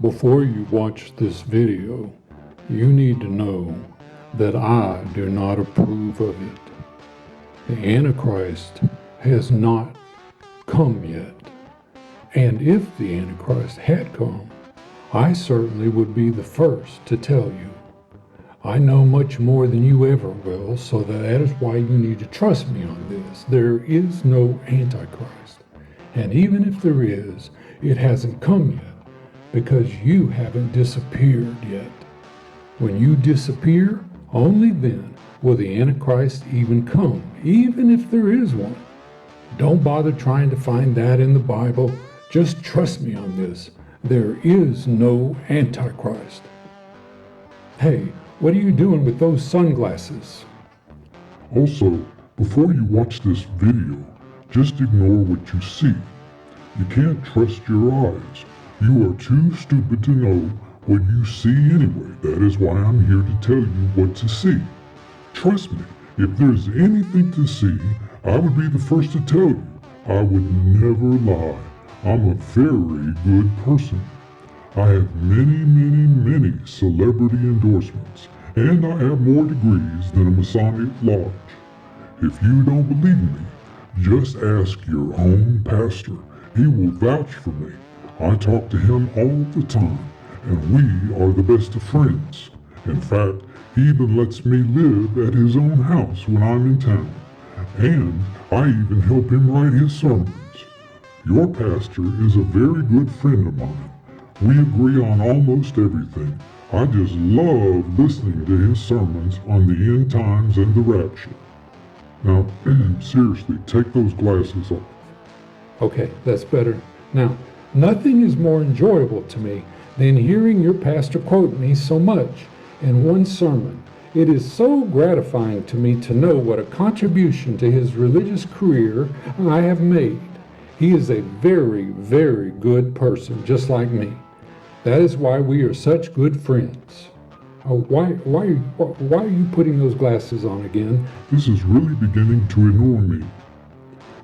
Before you watch this video, you need to know that I do not approve of it. The Antichrist has not come yet. And if the Antichrist had come, I certainly would be the first to tell you. I know much more than you ever will, so that is why you need to trust me on this. There is no Antichrist. And even if there is, it hasn't come yet, because you haven't disappeared yet. When you disappear, only then will the Antichrist even come, even if there is one. Don't bother trying to find that in the Bible. Just trust me on this. There is no Antichrist. Hey, what are you doing with those sunglasses? Also, before you watch this video, just ignore what you see. You can't trust your eyes. You are too stupid to know what you see anyway. That is why I'm here to tell you what to see. Trust me, if there's anything to see, I would be the first to tell you. I would never lie. I'm a very good person. I have many celebrity endorsements, and I have more degrees than a Masonic lodge. If you don't believe me, just ask your own pastor. He will vouch for me. I talk to him all the time, and we are the best of friends. In fact, he even lets me live at his own house when I'm in town, and I even help him write his sermons. Your pastor is a very good friend of mine. We agree on almost everything. I just love listening to his sermons on the end times and the rapture. Now, seriously, take those glasses off. Okay, that's better. Now, nothing is more enjoyable to me than hearing your pastor quote me so much in one sermon. It is so gratifying to me to know what a contribution to his religious career I have made. He is a very good person, just like me. That is why we are such good friends. Why are you putting those glasses on again? This is really beginning to annoy me.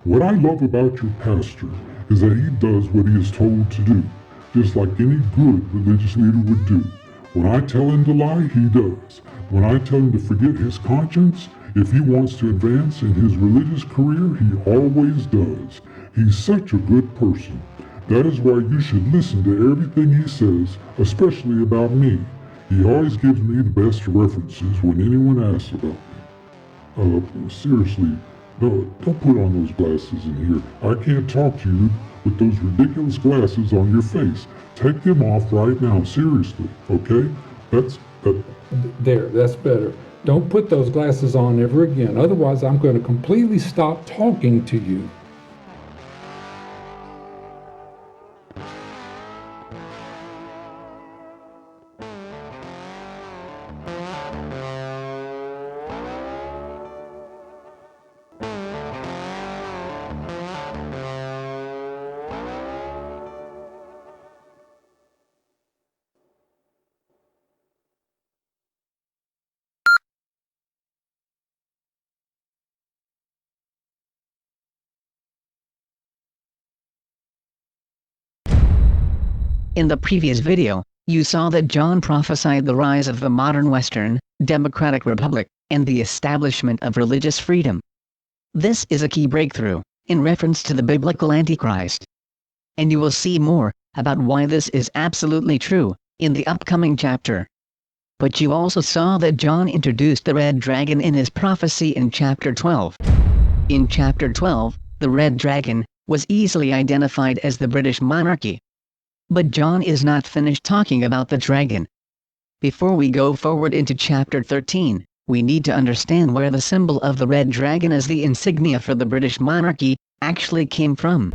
What I love about your pastor is that he does what he is told to do, just like any good religious leader would do. When I tell him to lie, he does. When I tell him to forget his conscience, if he wants to advance in his religious career, he always does. He's such a good person. That is why you should listen to everything he says, especially about me. He always gives me the best references when anyone asks about me. Seriously, don't put on those glasses in here. I can't talk to you with those ridiculous glasses on your face. Take them off right now, seriously, okay? There, that's better. Don't put those glasses on ever again. Otherwise, I'm going to completely stop talking to you. In the previous video, you saw that John prophesied the rise of the modern Western, democratic republic, and the establishment of religious freedom. This is a key breakthrough, in reference to the biblical Antichrist. And you will see more, about why this is absolutely true, in the upcoming chapter. But you also saw that John introduced the red dragon in his prophecy in chapter 12. In chapter 12, the red dragon was easily identified as the British monarchy. But John is not finished talking about the dragon. Before we go forward into chapter 13, we need to understand where the symbol of the red dragon as the insignia for the British monarchy actually came from.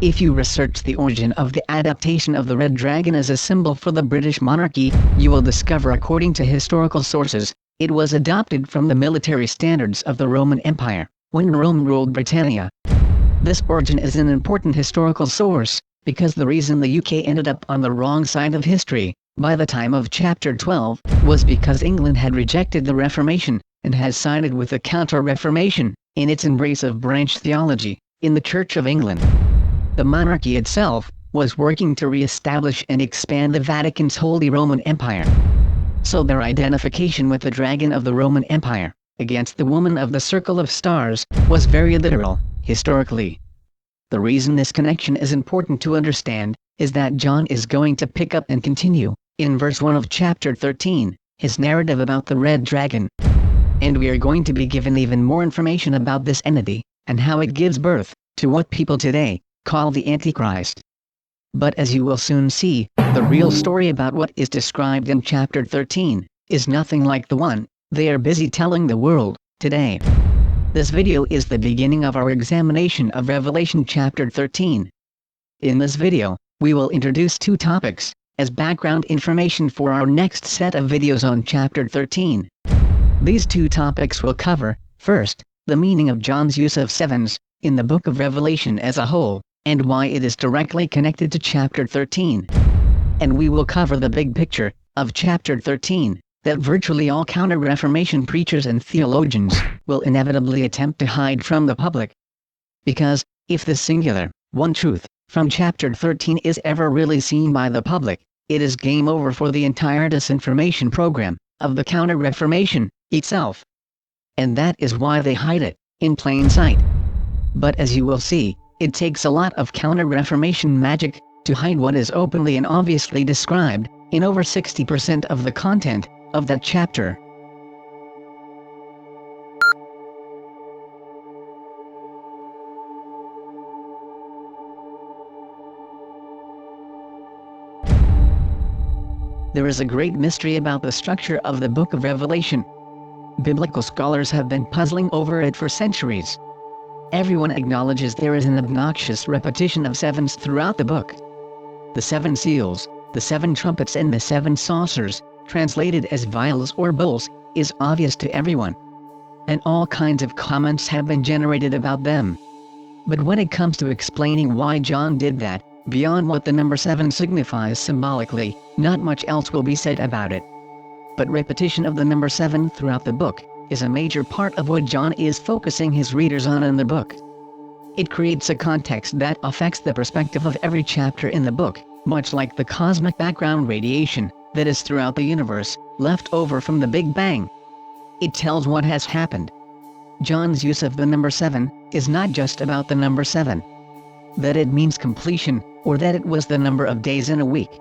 If you research the origin of the adaptation of the red dragon as a symbol for the British monarchy, you will discover, according to historical sources, it was adopted from the military standards of the Roman Empire, when Rome ruled Britannia. This origin is an important historical source, because the reason the UK ended up on the wrong side of history, by the time of chapter 12, was because England had rejected the Reformation, and has sided with the Counter-Reformation, in its embrace of branch theology, in the Church of England. The monarchy itself was working to re-establish and expand the Vatican's Holy Roman Empire. So their identification with the dragon of the Roman Empire, against the woman of the circle of stars, was very literal, historically. The reason this connection is important to understand, is that John is going to pick up and continue, in verse 1 of chapter 13, his narrative about the red dragon. And we are going to be given even more information about this entity, and how it gives birth to what people today call the Antichrist. But as you will soon see, the real story about what is described in chapter 13 is nothing like the one they are busy telling the world today. This video is the beginning of our examination of Revelation chapter 13. In this video, we will introduce two topics as background information for our next set of videos on chapter 13. These two topics will cover, first, the meaning of John's use of sevens in the book of Revelation as a whole, and why it is directly connected to chapter 13. And we will cover the big picture of chapter 13, that virtually all counter-reformation preachers and theologians will inevitably attempt to hide from the public. Because, if the singular, one truth, from chapter 13 is ever really seen by the public, it is game over for the entire disinformation program of the counter-reformation itself. And that is why they hide it in plain sight. But as you will see, it takes a lot of counter-reformation magic to hide what is openly and obviously described in over 60% of the content of that chapter. There is a great mystery about the structure of the book of Revelation. Biblical scholars have been puzzling over it for centuries. Everyone acknowledges there is an obnoxious repetition of sevens throughout the book. The seven seals, the seven trumpets and the seven saucers, translated as vials or bowls, is obvious to everyone. And all kinds of comments have been generated about them. But when it comes to explaining why John did that, beyond what the number 7 signifies symbolically, not much else will be said about it. But repetition of the number 7 throughout the book is a major part of what John is focusing his readers on in the book. It creates a context that affects the perspective of every chapter in the book, much like the cosmic background radiation that is throughout the universe, left over from the Big Bang. It tells what has happened. John's use of the number 7 is not just about the number 7. That it means completion, or that it was the number of days in a week.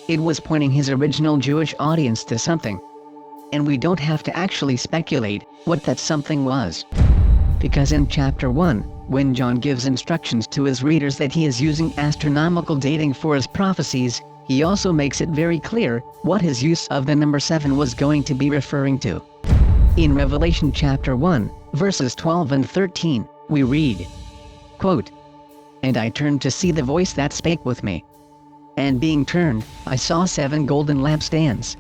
It was pointing his original Jewish audience to something. And we don't have to actually speculate what that something was. Because in chapter 1, when John gives instructions to his readers that he is using astronomical dating for his prophecies, he also makes it very clear what his use of the number 7 was going to be referring to. In Revelation chapter 1, verses 12 and 13, we read, quote, "And I turned to see the voice that spake with me. And being turned, I saw 7 golden lampstands.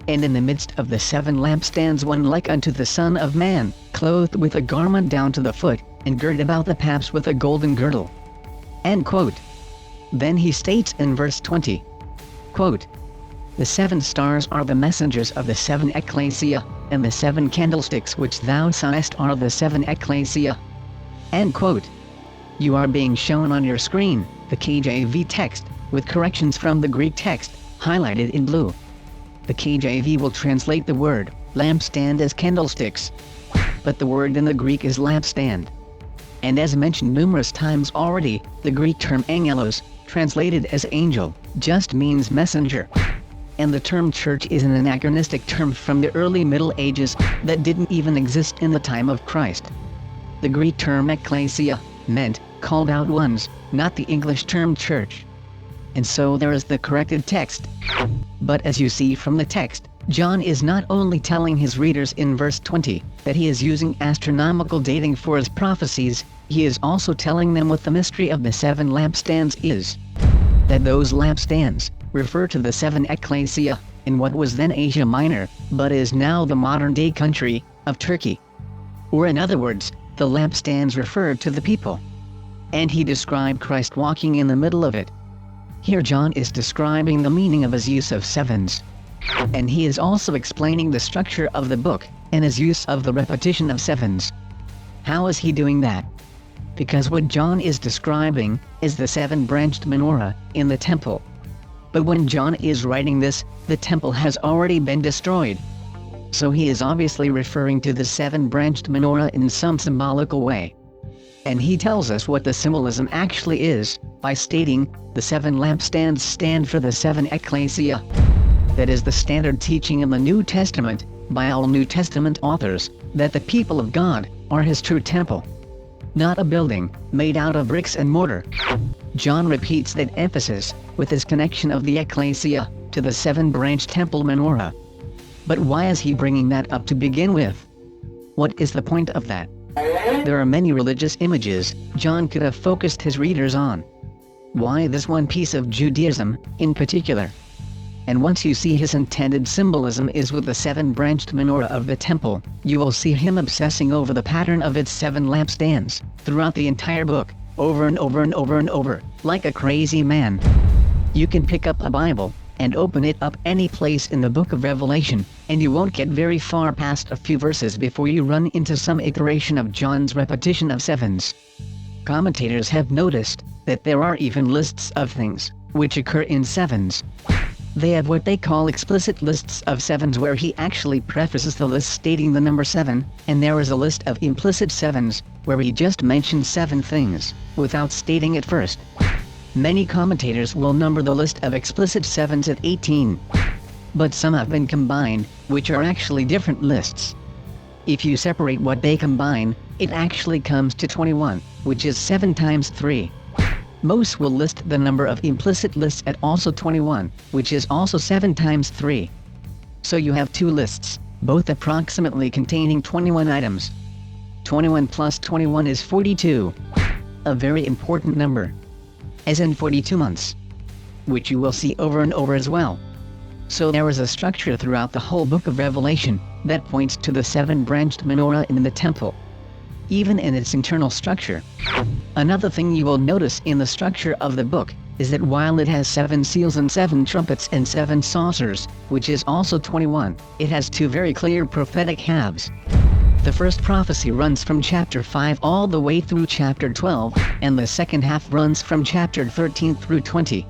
And in the midst of the 7 lampstands one like unto the Son of Man, clothed with a garment down to the foot, and girt about the paps with a golden girdle." End quote. Then he states in verse 20, quote, "The 7 stars are the messengers of the 7 ecclesia, and the 7 candlesticks which thou sawest are the 7 ecclesia." End quote. You are being shown on your screen the KJV text, with corrections from the Greek text, highlighted in blue. The KJV will translate the word lampstand as candlesticks, but the word in the Greek is lampstand. And as mentioned numerous times already, the Greek term angelos, translated as angel, just means messenger. And the term church is an anachronistic term from the early Middle Ages that didn't even exist in the time of Christ. The Greek term ecclesia meant called out ones, not the English term church. And so there is the corrected text. But as you see from the text, John is not only telling his readers in verse 20 that he is using astronomical dating for his prophecies, he is also telling them what the mystery of the 7 lampstands is. That those lampstands refer to the 7 ecclesia in what was then Asia Minor, but is now the modern-day country of Turkey. Or in other words, the lampstands refer to the people. And he described Christ walking in the middle of it. Here John is describing the meaning of his use of 7s. And he is also explaining the structure of the book, and his use of the repetition of 7s. How is he doing that? because what John is describing is the seven-branched menorah in the temple. But when John is writing this, the temple has already been destroyed. So he is obviously referring to the seven-branched menorah in some symbolical way. And he tells us what the symbolism actually is, by stating, the seven lampstands stand for the seven ecclesia. That is the standard teaching in the New Testament, by all New Testament authors, that the people of God are his true temple. Not a building, made out of bricks and mortar. John repeats that emphasis, with his connection of the ecclesia, to the seven-branched temple menorah. But why is he bringing that up to begin with? What is the point of that? There are many religious images John could have focused his readers on. Why this one piece of Judaism, in particular? And once you see his intended symbolism is with the seven-branched menorah of the temple, you will see him obsessing over the pattern of its seven lampstands, throughout the entire book, over and over and over and over, like a crazy man. You can pick up a Bible, and open it up any place in the book of Revelation, and you won't get very far past a few verses before you run into some iteration of John's repetition of sevens. Commentators have noticed that there are even lists of things, which occur in sevens. They have what they call explicit lists of sevens where he actually prefaces the list stating the number 7, and there is a list of implicit sevens, where he just mentions 7 things, without stating it first. Many commentators will number the list of explicit sevens at 18. But some have been combined, which are actually different lists. If you separate what they combine, it actually comes to 21, which is 7 times 3. Most will list the number of implicit lists at also 21, which is also 7 times 3. So you have 2 lists, both approximately containing 21 items. 21 plus 21 is 42. A very important number. As in 42 months. Which you will see over and over as well. So there is a structure throughout the whole book of Revelation that points to the seven-branched menorah in the temple. Even in its internal structure. Another thing you will notice in the structure of the book is that while it has 7 seals and 7 trumpets and 7 saucers, which is also 21, it has 2 very clear prophetic halves. The first prophecy runs from chapter 5 all the way through chapter 12, and the second half runs from chapter 13 through 20.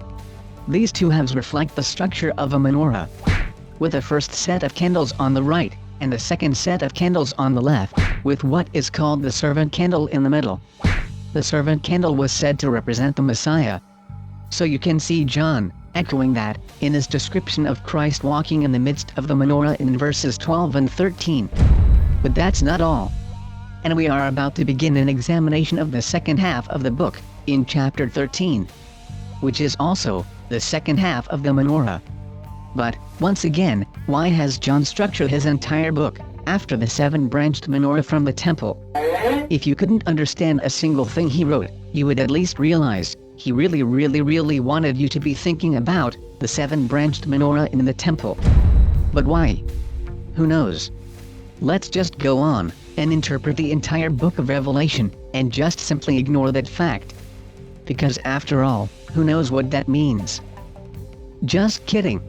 These 2 halves reflect the structure of a menorah, with the first set of candles on the right, and the second set of candles on the left, with what is called the servant candle in the middle. The servant candle was said to represent the Messiah. So you can see John echoing that in his description of Christ walking in the midst of the menorah in verses 12 and 13. But that's not all. And we are about to begin an examination of the second half of the book, in chapter 13. Which is also the second half of the menorah. But, once again, why has John structured his entire book after the seven-branched menorah from the temple? If you couldn't understand a single thing he wrote, you would at least realize he really wanted you to be thinking about the seven-branched menorah in the temple. But why? Who knows? Let's just go on and interpret the entire book of Revelation and just simply ignore that fact. Because after all, who knows what that means? Just kidding.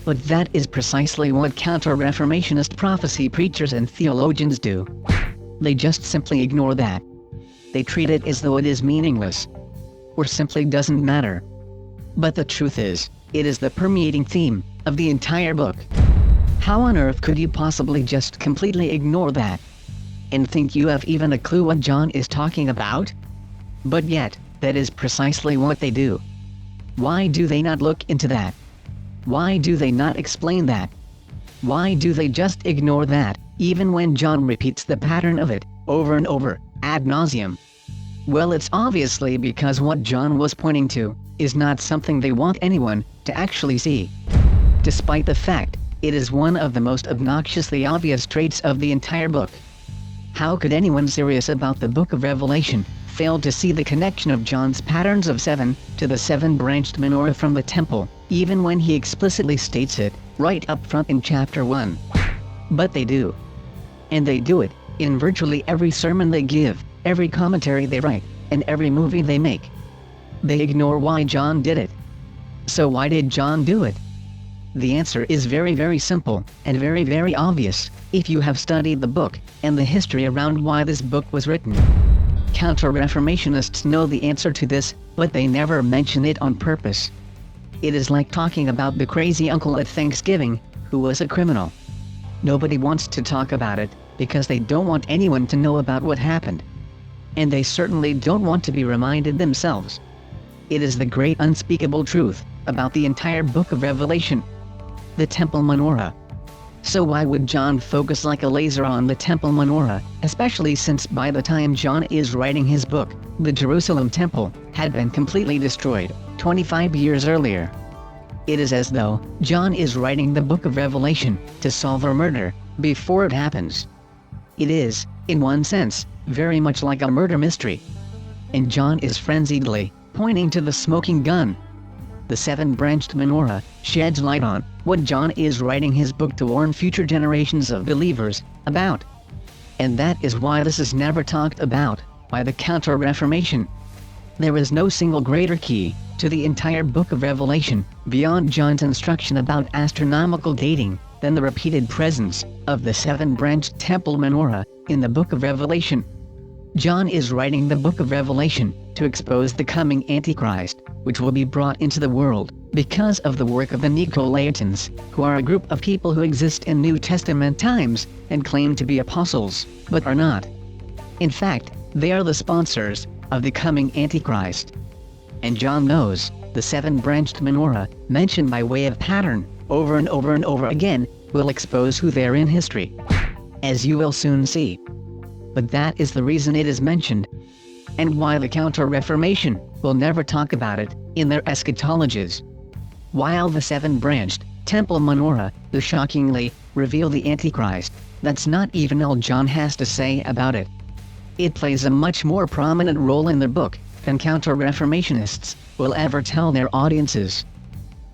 But that is precisely what counter-reformationist prophecy preachers and theologians do. They just simply ignore that. They treat it as though it is meaningless, or simply doesn't matter. But the truth is, it is the permeating theme of the entire book. How on earth could you possibly just completely ignore that, and think you have even a clue what John is talking about? But yet, that is precisely what they do. Why do they not look into that? Why do they not explain that? Why do they just ignore that, even when John repeats the pattern of it, over and over, ad nauseum? Well, it's obviously because what John was pointing to is not something they want anyone to actually see. Despite the fact, it is one of the most obnoxiously obvious traits of the entire book. How could anyone serious about the book of Revelation fail to see the connection of John's patterns of 7 to the seven-branched menorah from the temple, even when he explicitly states it right up front in chapter 1? But they do. And they do it in virtually every sermon they give, every commentary they write, and every movie they make. They ignore why John did it. So why did John do it? The answer is very simple, and very obvious, if you have studied the book, and the history around why this book was written. Counter-Reformationists know the answer to this, but they never mention it on purpose. It is like talking about the crazy uncle at Thanksgiving, who was a criminal. Nobody wants to talk about it, because they don't want anyone to know about what happened. And they certainly don't want to be reminded themselves. It is the great unspeakable truth about the entire book of Revelation. The temple menorah. So why would John focus like a laser on the temple menorah, especially since by the time John is writing his book, the Jerusalem temple had been completely destroyed 25 years earlier? It is as though John is writing the book of Revelation to solve a murder before it happens. It is, in one sense, very much like a murder mystery. And John is frenziedly pointing to the smoking gun. The seven-branched menorah sheds light on what John is writing his book to warn future generations of believers about. And that is why this is never talked about by the Counter-Reformation. There is no single greater key to the entire book of Revelation beyond John's instruction about astronomical dating than the repeated presence of the seven-branched temple menorah in the book of Revelation. John is writing the book of Revelation to expose the coming Antichrist, which will be brought into the world because of the work of the Nicolaitans, who are a group of people who exist in New Testament times and claim to be apostles, but are not. In fact, they are the sponsors of the coming Antichrist. And John knows the seven-branched menorah, mentioned by way of pattern over and over and over again, will expose who they are in history, as you will soon see. But that is the reason it is mentioned, and why the Counter-Reformation will never talk about it in their eschatologies. While the seven-branched temple menorah will shockingly reveal the Antichrist, that's not even all John has to say about it. It plays a much more prominent role in the book than Counter-Reformationists will ever tell their audiences.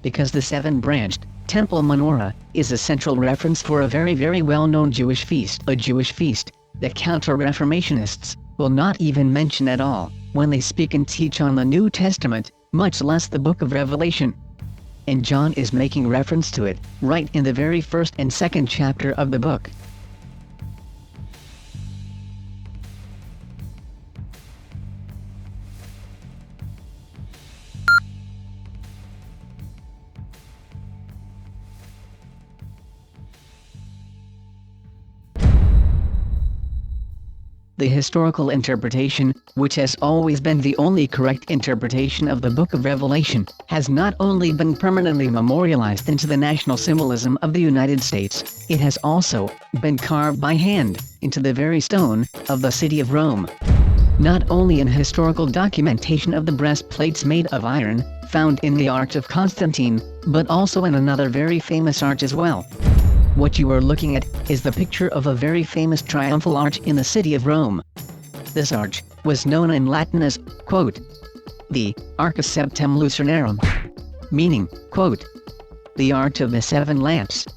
Because the seven-branched temple menorah is a central reference for a very, very well-known Jewish feast, a Jewish feast that Counter-Reformationists will not even mention at all when they speak and teach on the New Testament, much less the book of Revelation. And John is making reference to it right in the very first and second chapter of the book. The historical interpretation, which has always been the only correct interpretation of the book of Revelation, has not only been permanently memorialized into the national symbolism of the United States, it has also been carved by hand into the very stone of the city of Rome. Not only in historical documentation of the breastplates made of iron, found in the Arch of Constantine, but also in another very famous arch as well. What you are looking at is the picture of a very famous triumphal arch in the city of Rome. This arch was known in Latin as, quote, the Arca Septem Lucernarum, meaning, quote, the Arch of the Seven Lamps.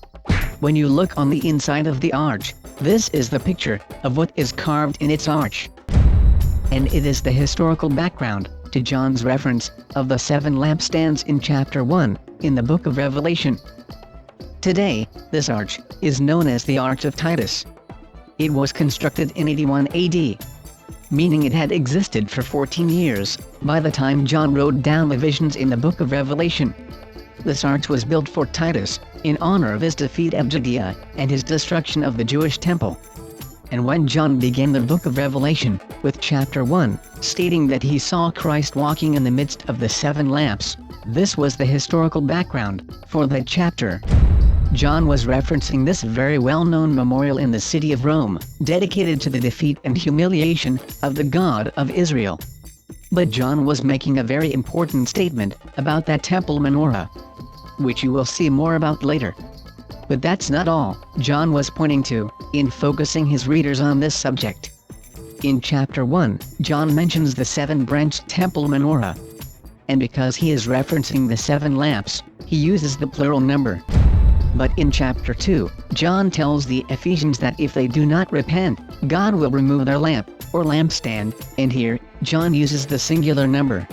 When you look on the inside of the arch, this is the picture of what is carved in its arch. And it is the historical background to John's reference of the seven lampstands in chapter 1 in the book of Revelation. Today, this arch is known as the Arch of Titus. It was constructed in 81 AD, meaning it had existed for 14 years by the time John wrote down the visions in the book of Revelation. This arch was built for Titus, in honor of his defeat of Judea and his destruction of the Jewish temple. And when John began the book of Revelation, with chapter 1, stating that he saw Christ walking in the midst of the seven lamps, this was the historical background for that chapter. John was referencing this very well-known memorial in the city of Rome, dedicated to the defeat and humiliation of the God of Israel. But John was making a very important statement about that temple menorah, which you will see more about later. But that's not all John was pointing to in focusing his readers on this subject. In chapter 1, John mentions the seven-branched temple menorah. And because he is referencing the seven lamps, he uses the plural number. But in chapter 2, John tells the Ephesians that if they do not repent, God will remove their lamp, or lampstand, and here, John uses the singular number.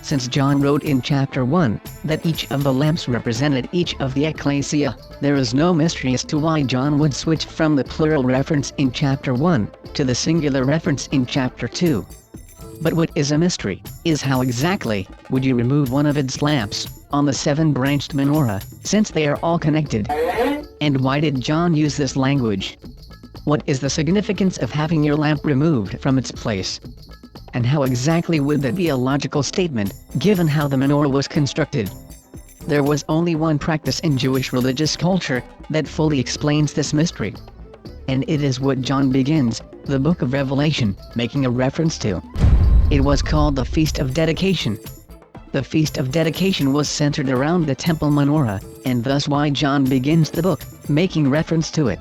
Since John wrote in chapter 1 that each of the lamps represented each of the ecclesia, there is no mystery as to why John would switch from the plural reference in chapter 1 to the singular reference in chapter 2. But what is a mystery is how exactly would you remove one of its lamps on the 7-branched menorah, since they are all connected? And why did John use this language? What is the significance of having your lamp removed from its place? And how exactly would that be a logical statement, given how the menorah was constructed? There was only one practice in Jewish religious culture that fully explains this mystery. And it is what John begins the book of Revelation making a reference to. It was called the Feast of Dedication. The Feast of Dedication was centered around the temple menorah, and thus why John begins the book making reference to it.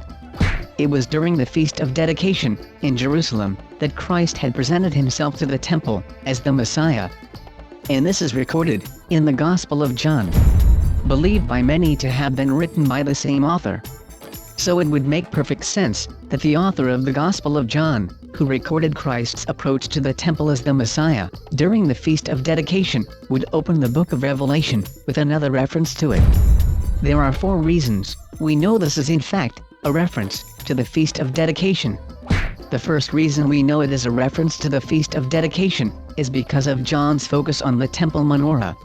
It was during the Feast of Dedication in Jerusalem that Christ had presented himself to the temple as the Messiah. And this is recorded in the Gospel of John, believed by many to have been written by the same author. So it would make perfect sense that the author of the Gospel of John, who recorded Christ's approach to the temple as the Messiah during the Feast of Dedication, would open the book of Revelation with another reference to it. There are 4 reasons we know this is in fact a reference to the Feast of Dedication. The first reason we know it is a reference to the Feast of Dedication is because of John's focus on the temple menorah.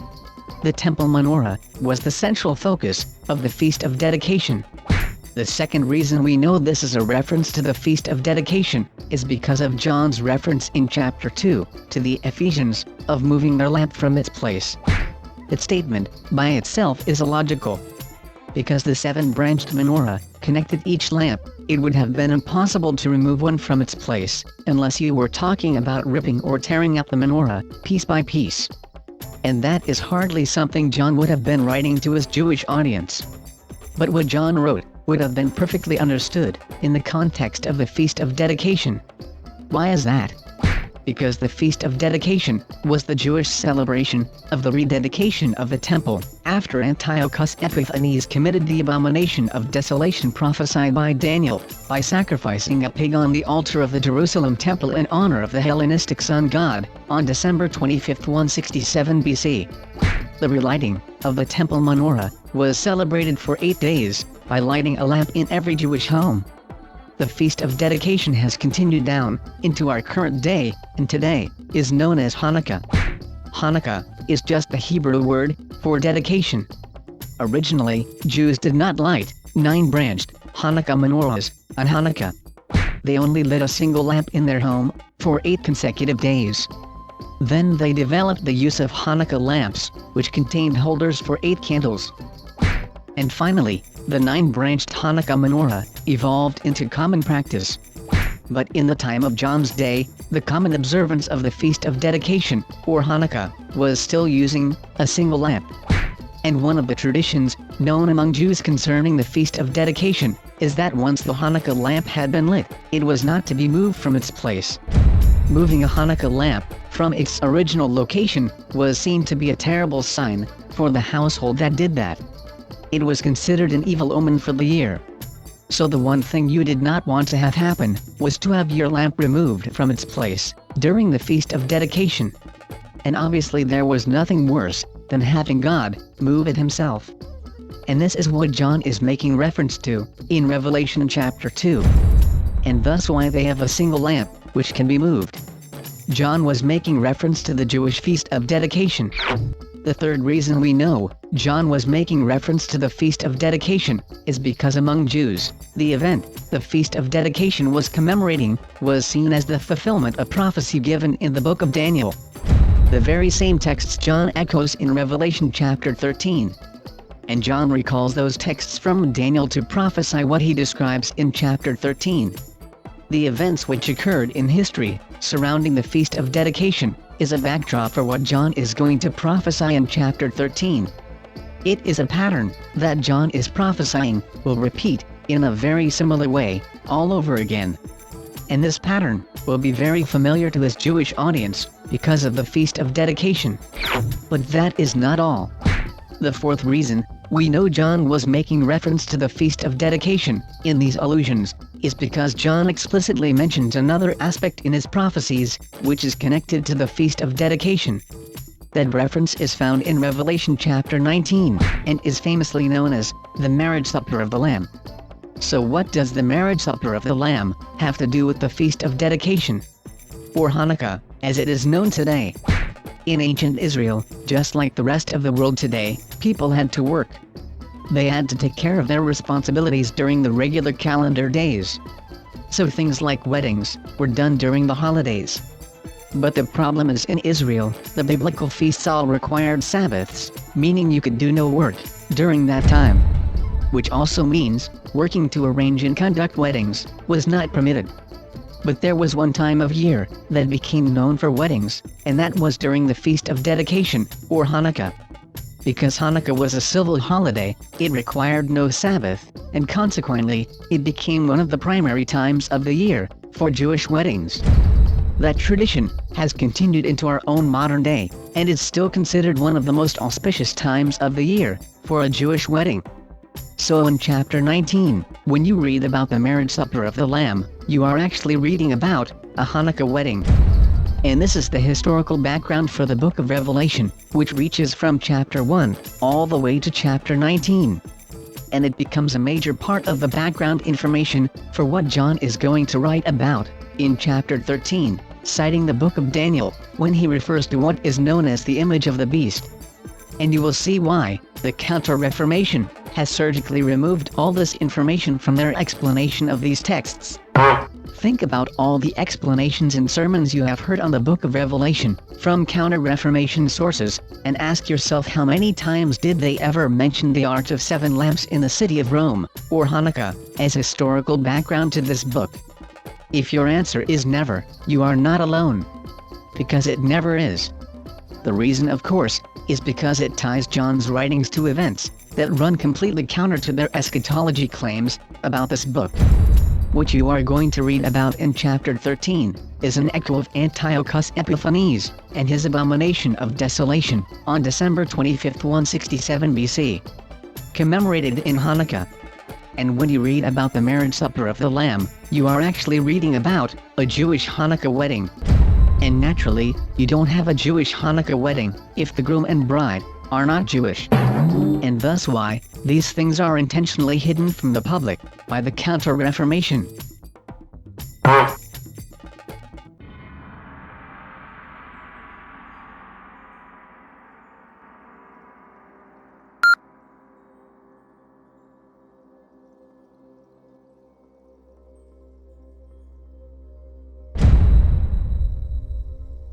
The temple menorah was the central focus of the Feast of Dedication. The second reason we know this is a reference to the Feast of Dedication is because of John's reference in chapter 2 to the Ephesians of moving their lamp from its place. Its statement by itself is illogical. Because the 7-branched menorah connected each lamp, it would have been impossible to remove one from its place, unless you were talking about ripping or tearing up the menorah, piece by piece. And that is hardly something John would have been writing to his Jewish audience. But what John wrote would have been perfectly understood in the context of the Feast of Dedication. Why is that? Because the Feast of Dedication was the Jewish celebration of the rededication of the temple, after Antiochus Epiphanes committed the abomination of desolation prophesied by Daniel, by sacrificing a pig on the altar of the Jerusalem temple in honor of the Hellenistic sun god, on December 25, 167 BC. The relighting of the temple menorah was celebrated for 8 days, by lighting a lamp in every Jewish home. The Feast of Dedication has continued down into our current day, and today is known as Hanukkah. Hanukkah is just the Hebrew word for dedication. Originally, Jews did not light 9-branched Hanukkah menorahs on Hanukkah. They only lit a single lamp in their home for 8 consecutive days. Then they developed the use of Hanukkah lamps, which contained holders for 8 candles. And finally, the 9-branched Hanukkah menorah evolved into common practice. But in the time of John's day, the common observance of the Feast of Dedication, or Hanukkah, was still using a single lamp. And one of the traditions known among Jews concerning the Feast of Dedication is that once the Hanukkah lamp had been lit, it was not to be moved from its place. Moving a Hanukkah lamp from its original location was seen to be a terrible sign for the household that did that. It was considered an evil omen for the year. So the one thing you did not want to have happen was to have your lamp removed from its place during the Feast of Dedication. And obviously there was nothing worse than having God move it himself. And this is what John is making reference to in Revelation chapter 2. And thus why they have a single lamp which can be moved. John was making reference to the Jewish Feast of Dedication. The third reason we know John was making reference to the Feast of Dedication is because among Jews, the event the Feast of Dedication was commemorating was seen as the fulfillment of prophecy given in the book of Daniel. The very same texts John echoes in Revelation chapter 13. And John recalls those texts from Daniel to prophesy what he describes in chapter 13. The events which occurred in history surrounding the Feast of Dedication is a backdrop for what John is going to prophesy in chapter 13. It is a pattern that John is prophesying will repeat in a very similar way all over again. And this pattern will be very familiar to his Jewish audience because of the Feast of Dedication. But that is not all. The fourth reason we know John was making reference to the Feast of Dedication in these allusions is because John explicitly mentions another aspect in his prophecies, which is connected to the Feast of Dedication. That reference is found in Revelation chapter 19, and is famously known as the marriage supper of the Lamb. So what does the marriage supper of the Lamb have to do with the Feast of Dedication, or Hanukkah, as it is known today? In ancient Israel, just like the rest of the world today, people had to work. They had to take care of their responsibilities during the regular calendar days. So things like weddings were done during the holidays. But the problem is, in Israel, the biblical feasts all required Sabbaths, meaning you could do no work during that time. Which also means, working to arrange and conduct weddings was not permitted. But there was one time of year that became known for weddings, and that was during the Feast of Dedication, or Hanukkah. Because Hanukkah was a civil holiday, it required no Sabbath, and consequently, it became one of the primary times of the year for Jewish weddings. That tradition has continued into our own modern day, and is still considered one of the most auspicious times of the year for a Jewish wedding. So in chapter 19, when you read about the marriage supper of the Lamb, you are actually reading about a Hanukkah wedding. And this is the historical background for the book of Revelation, which reaches from chapter 1 all the way to chapter 19. And it becomes a major part of the background information for what John is going to write about in chapter 13, citing the book of Daniel, when he refers to what is known as the image of the beast. And you will see why the Counter-Reformation has surgically removed all this information from their explanation of these texts. Think about all the explanations and sermons you have heard on the book of Revelation from Counter-Reformation sources, and ask yourself, how many times did they ever mention the Arch of 7 Lamps in the city of Rome, or Hanukkah, as historical background to this book? If your answer is never, you are not alone. Because it never is. The reason, of course, is because it ties John's writings to events that run completely counter to their eschatology claims about this book. What you are going to read about in chapter 13 is an echo of Antiochus Epiphanes and his abomination of desolation on December 25, 167 BC, commemorated in Hanukkah. And when you read about the marriage supper of the Lamb, you are actually reading about a Jewish Hanukkah wedding. And naturally, you don't have a Jewish Hanukkah wedding if the groom and bride are not Jewish. And thus why these things are intentionally hidden from the public by the Counter-Reformation.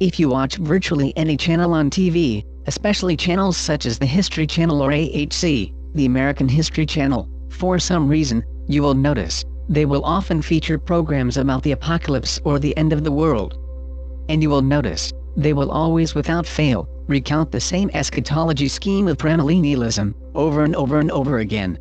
If you watch virtually any channel on TV, especially channels such as the History Channel or AHC, the American History Channel, for some reason, you will notice they will often feature programs about the apocalypse or the end of the world. And you will notice they will always, without fail, recount the same eschatology scheme of premillennialism over and over and over again.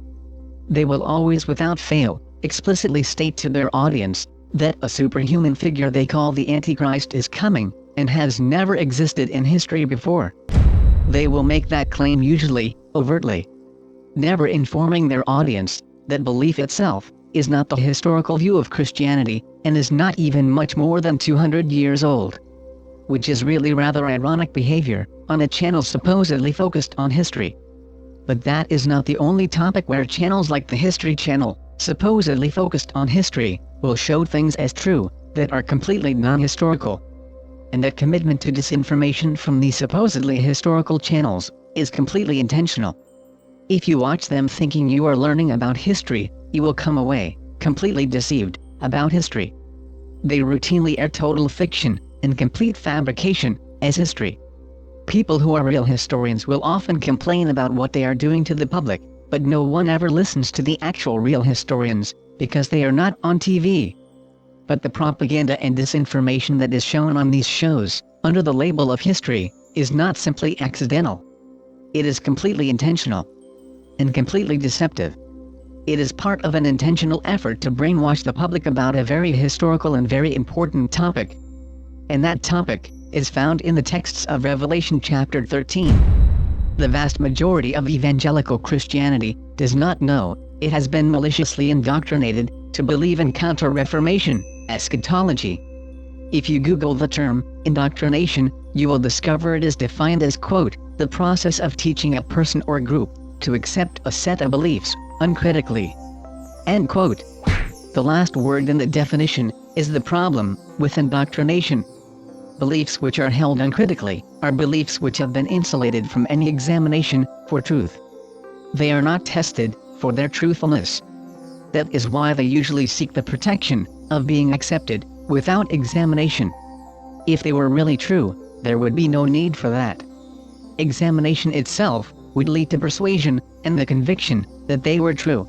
They will always, without fail, explicitly state to their audience that a superhuman figure they call the Antichrist is coming, and has never existed in history before. They will make that claim usually overtly, never informing their audience that belief itself is not the historical view of Christianity, and is not even much more than 200 years old. Which is really rather ironic behavior on a channel supposedly focused on history. But that is not the only topic where channels like the History Channel, supposedly focused on history, will show things as true that are completely non-historical. And that commitment to disinformation from these supposedly historical channels is completely intentional. If you watch them thinking you are learning about history, you will come away completely deceived about history. They routinely air total fiction and complete fabrication as history. People who are real historians will often complain about what they are doing to the public, but no one ever listens to the actual real historians, because they are not on TV. But the propaganda and disinformation that is shown on these shows, under the label of history, is not simply accidental. It is completely intentional. And completely deceptive. It is part of an intentional effort to brainwash the public about a very historical and very important topic. And that topic is found in the texts of Revelation chapter 13. The vast majority of evangelical Christianity does not know it has been maliciously indoctrinated to believe in Counter-Reformation eschatology. If you Google the term indoctrination, you will discover it is defined as, quote, the process of teaching a person or group to accept a set of beliefs uncritically, end quote. The last word in the definition is the problem with indoctrination. Beliefs which are held uncritically are beliefs which have been insulated from any examination for truth. They are not tested for their truthfulness. That is why they usually seek the protection of being accepted without examination. If they were really true, there would be no need for that. Examination itself would lead to persuasion and the conviction that they were true.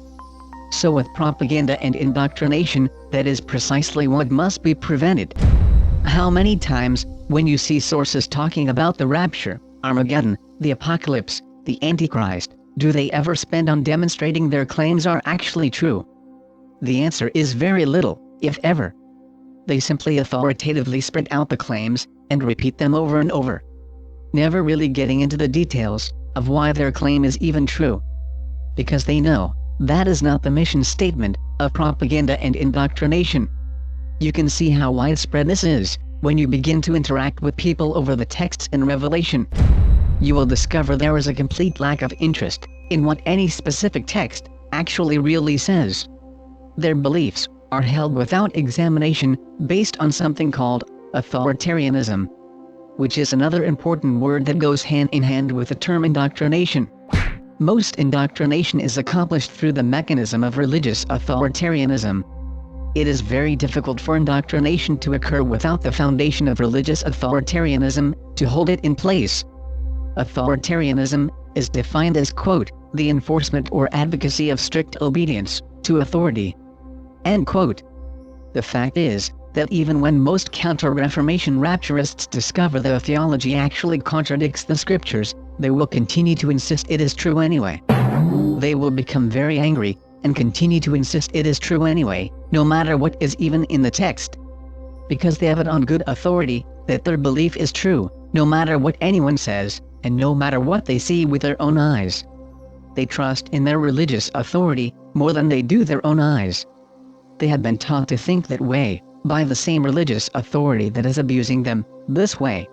So with propaganda and indoctrination, that is precisely what must be prevented. How many times, when you see sources talking about the rapture, Armageddon, the apocalypse, the Antichrist, do they ever spend on demonstrating their claims are actually true? The answer is very little, if ever. They simply authoritatively spread out the claims and repeat them over and over, never really getting into the details of why their claim is even true. Because they know that is not the mission statement of propaganda and indoctrination. You can see how widespread this is when you begin to interact with people over the texts in Revelation. You will discover there is a complete lack of interest in what any specific text actually really says. Their beliefs are held without examination based on something called authoritarianism, which is another important word that goes hand in hand with the term indoctrination. Most indoctrination is accomplished through the mechanism of religious authoritarianism. It is very difficult for indoctrination to occur without the foundation of religious authoritarianism to hold it in place. Authoritarianism is defined as, quote, the enforcement or advocacy of strict obedience to authority, end quote. The fact is that even when most counter-Reformation rapturists discover their theology actually contradicts the scriptures, they will continue to insist it is true anyway. They will become very angry and continue to insist it is true anyway, no matter what is even in the text. Because they have it on good authority that their belief is true, no matter what anyone says, and no matter what they see with their own eyes. They trust in their religious authority more than they do their own eyes. They have been taught to think that way by the same religious authority that is abusing them this way.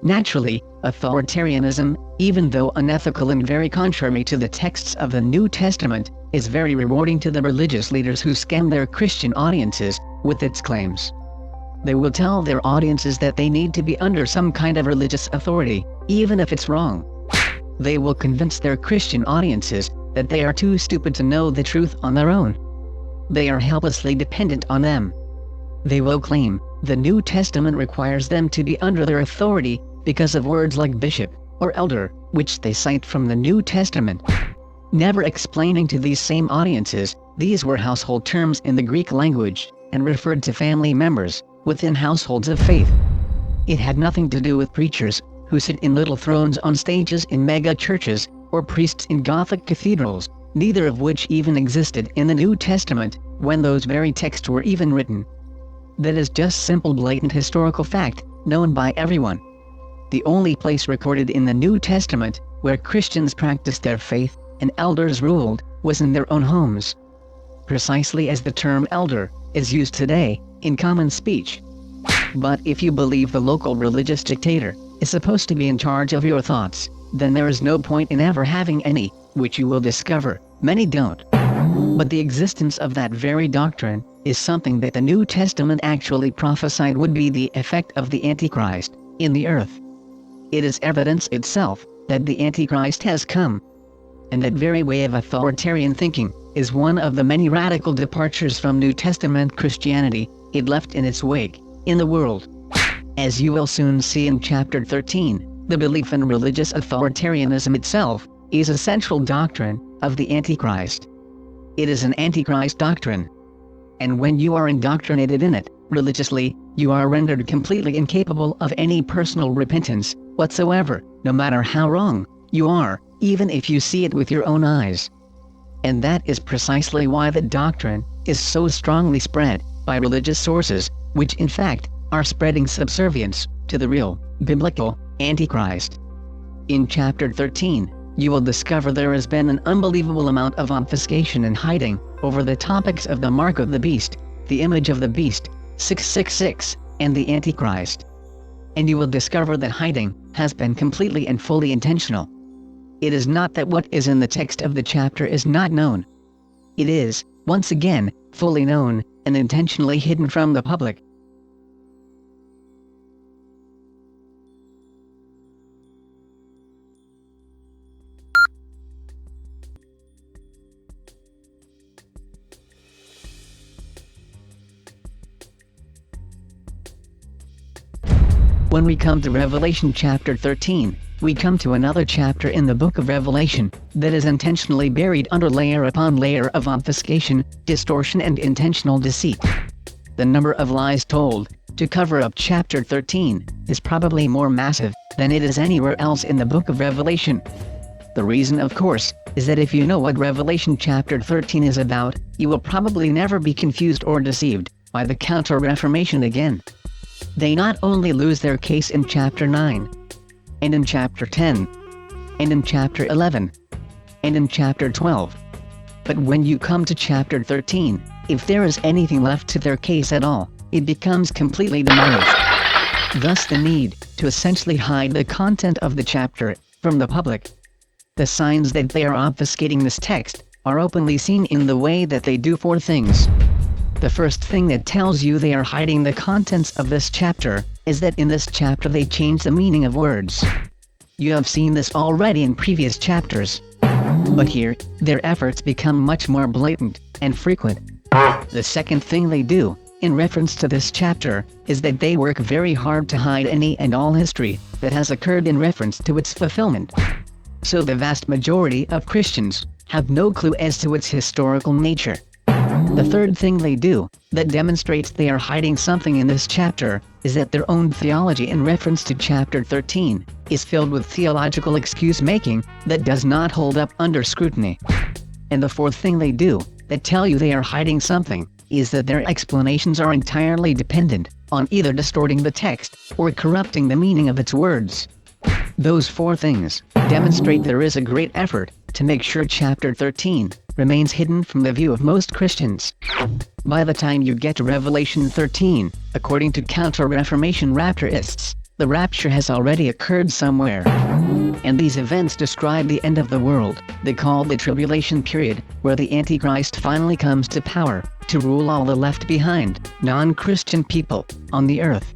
Naturally, authoritarianism, even though unethical and very contrary to the texts of the New Testament, is very rewarding to the religious leaders who scam their Christian audiences with its claims. They will tell their audiences that they need to be under some kind of religious authority, even if it's wrong. They will convince their Christian audiences that they are too stupid to know the truth on their own. They are helplessly dependent on them. They will claim the New Testament requires them to be under their authority because of words like bishop or elder, which they cite from the New Testament. Never explaining to these same audiences, these were household terms in the Greek language, and referred to family members within households of faith. It had nothing to do with preachers who sit in little thrones on stages in mega churches, or priests in Gothic cathedrals, neither of which even existed in the New Testament when those very texts were even written. That is just simple blatant historical fact, known by everyone. The only place recorded in the New Testament where Christians practiced their faith and elders ruled was in their own homes. Precisely as the term elder is used today in common speech. But if you believe the local religious dictator is supposed to be in charge of your thoughts, then there is no point in ever having any, which you will discover many don't. But the existence of that very doctrine is something that the New Testament actually prophesied would be the effect of the Antichrist in the earth. It is evidence itself that the Antichrist has come. And that very way of authoritarian thinking is one of the many radical departures from New Testament Christianity it left in its wake in the world. As you will soon see in chapter 13, the belief in religious authoritarianism itself is a central doctrine of the Antichrist. It is an Antichrist doctrine. And when you are indoctrinated in it, religiously, you are rendered completely incapable of any personal repentance whatsoever, no matter how wrong you are, even if you see it with your own eyes. And that is precisely why the doctrine is so strongly spread by religious sources, which in fact are spreading subservience to the real, biblical, Antichrist. In chapter 13, you will discover there has been an unbelievable amount of obfuscation and hiding over the topics of the mark of the beast, the image of the beast, 666, and the Antichrist. And you will discover that hiding has been completely and fully intentional. It is not that what is in the text of the chapter is not known. It is, once again, fully known, and intentionally hidden from the public. When we come to Revelation chapter 13, we come to another chapter in the book of Revelation that is intentionally buried under layer upon layer of obfuscation, distortion and intentional deceit. The number of lies told to cover up chapter 13 is probably more massive than it is anywhere else in the book of Revelation. The reason, of course, is that if you know what Revelation chapter 13 is about, you will probably never be confused or deceived by the Counter-Reformation again. They not only lose their case in chapter 9, and in chapter 10, and in chapter 11, and in chapter 12. But when you come to chapter 13, if there is anything left to their case at all, it becomes completely demolished. Thus the need to essentially hide the content of the chapter from the public. The signs that they are obfuscating this text are openly seen in the way that they do 4 things. The first thing that tells you they are hiding the contents of this chapter is that in this chapter they change the meaning of words. You have seen this already in previous chapters. But here, their efforts become much more blatant and frequent. The second thing they do, in reference to this chapter, is that they work very hard to hide any and all history that has occurred in reference to its fulfillment. So the vast majority of Christians have no clue as to its historical nature. The third thing they do, that demonstrates they are hiding something in this chapter, is that their own theology in reference to chapter 13, is filled with theological excuse-making that does not hold up under scrutiny. And the fourth thing they do, that tell you they are hiding something, is that their explanations are entirely dependent on either distorting the text, or corrupting the meaning of its words. Those 4 things demonstrate there is a great effort to make sure chapter 13 remains hidden from the view of most Christians. By the time you get to Revelation 13, according to Counter-Reformation rapturists, the rapture has already occurred somewhere. And these events describe the end of the world, they call the tribulation period, where the Antichrist finally comes to power, to rule all the left behind, non-Christian people, on the earth.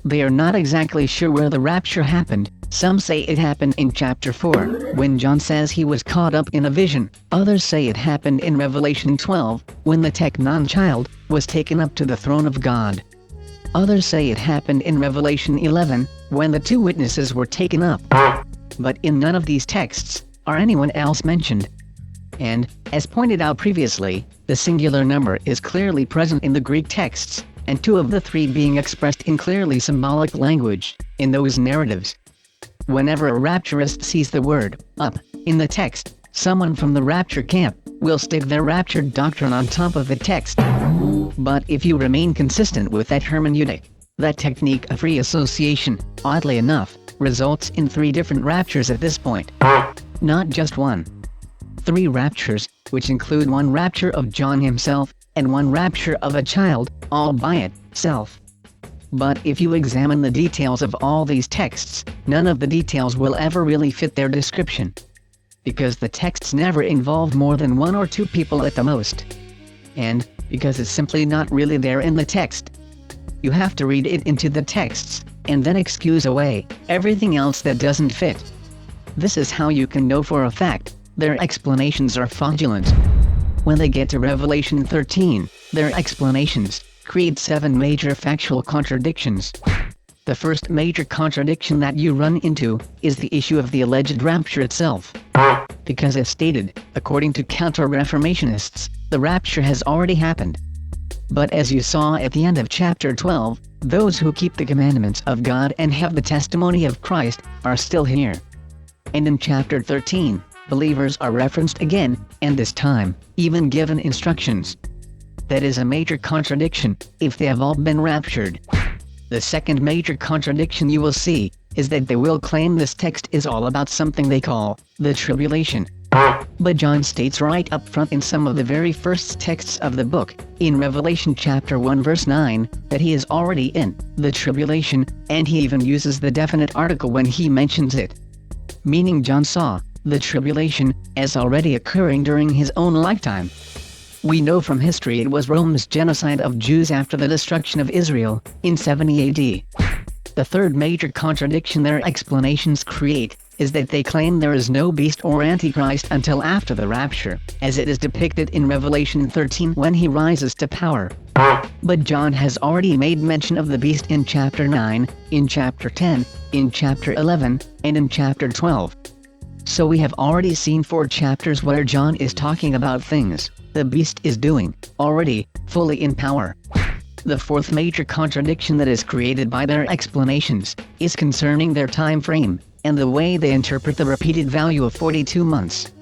They are not exactly sure where the rapture happened. Some say it happened in chapter 4, when John says he was caught up in a vision. Others say it happened in Revelation 12, when the Technon child was taken up to the throne of God. Others say it happened in Revelation 11, when the 2 witnesses were taken up. But in none of these texts are anyone else mentioned. And, as pointed out previously, the singular number is clearly present in the Greek texts, and 2 of the 3 being expressed in clearly symbolic language, in those narratives. Whenever a rapturist sees the word up in the text, someone from the rapture camp will stick their raptured doctrine on top of the text. But if you remain consistent with that hermeneutic, that technique of free association, oddly enough, results in 3 different raptures at this point. Not just 1. 3 raptures, which include 1 rapture of John himself, and 1 rapture of a child, all by itself. But if you examine the details of all these texts, none of the details will ever really fit their description. Because the texts never involve more than 1 or 2 people at the most. And, because it's simply not really there in the text. You have to read it into the texts, and then excuse away everything else that doesn't fit. This is how you can know for a fact their explanations are fraudulent. When they get to Revelation 13, their explanations create 7 major factual contradictions. The first major contradiction that you run into is the issue of the alleged rapture itself. Because as stated, according to counter-reformationists, the rapture has already happened. But as you saw at the end of chapter 12, those who keep the commandments of God and have the testimony of Christ are still here. And in chapter 13, believers are referenced again, and this time, even given instructions. That is a major contradiction, if they have all been raptured. The second major contradiction you will see, is that they will claim this text is all about something they call the tribulation, But John states right up front in some of the very first texts of the book, in Revelation chapter 1 verse 9, that he is already in the tribulation, and he even uses the definite article when he mentions it. Meaning John saw the tribulation as already occurring during his own lifetime. We know from history it was Rome's genocide of Jews after the destruction of Israel, in 70 AD. The third major contradiction their explanations create is that they claim there is no beast or Antichrist until after the rapture, as it is depicted in Revelation 13 when he rises to power. But John has already made mention of the beast in chapter 9, in chapter 10, in chapter 11, and in chapter 12. So we have already seen 4 chapters where John is talking about things the beast is doing, already, fully in power. The fourth major contradiction that is created by their explanations is concerning their time frame and the way they interpret the repeated value of 42 months.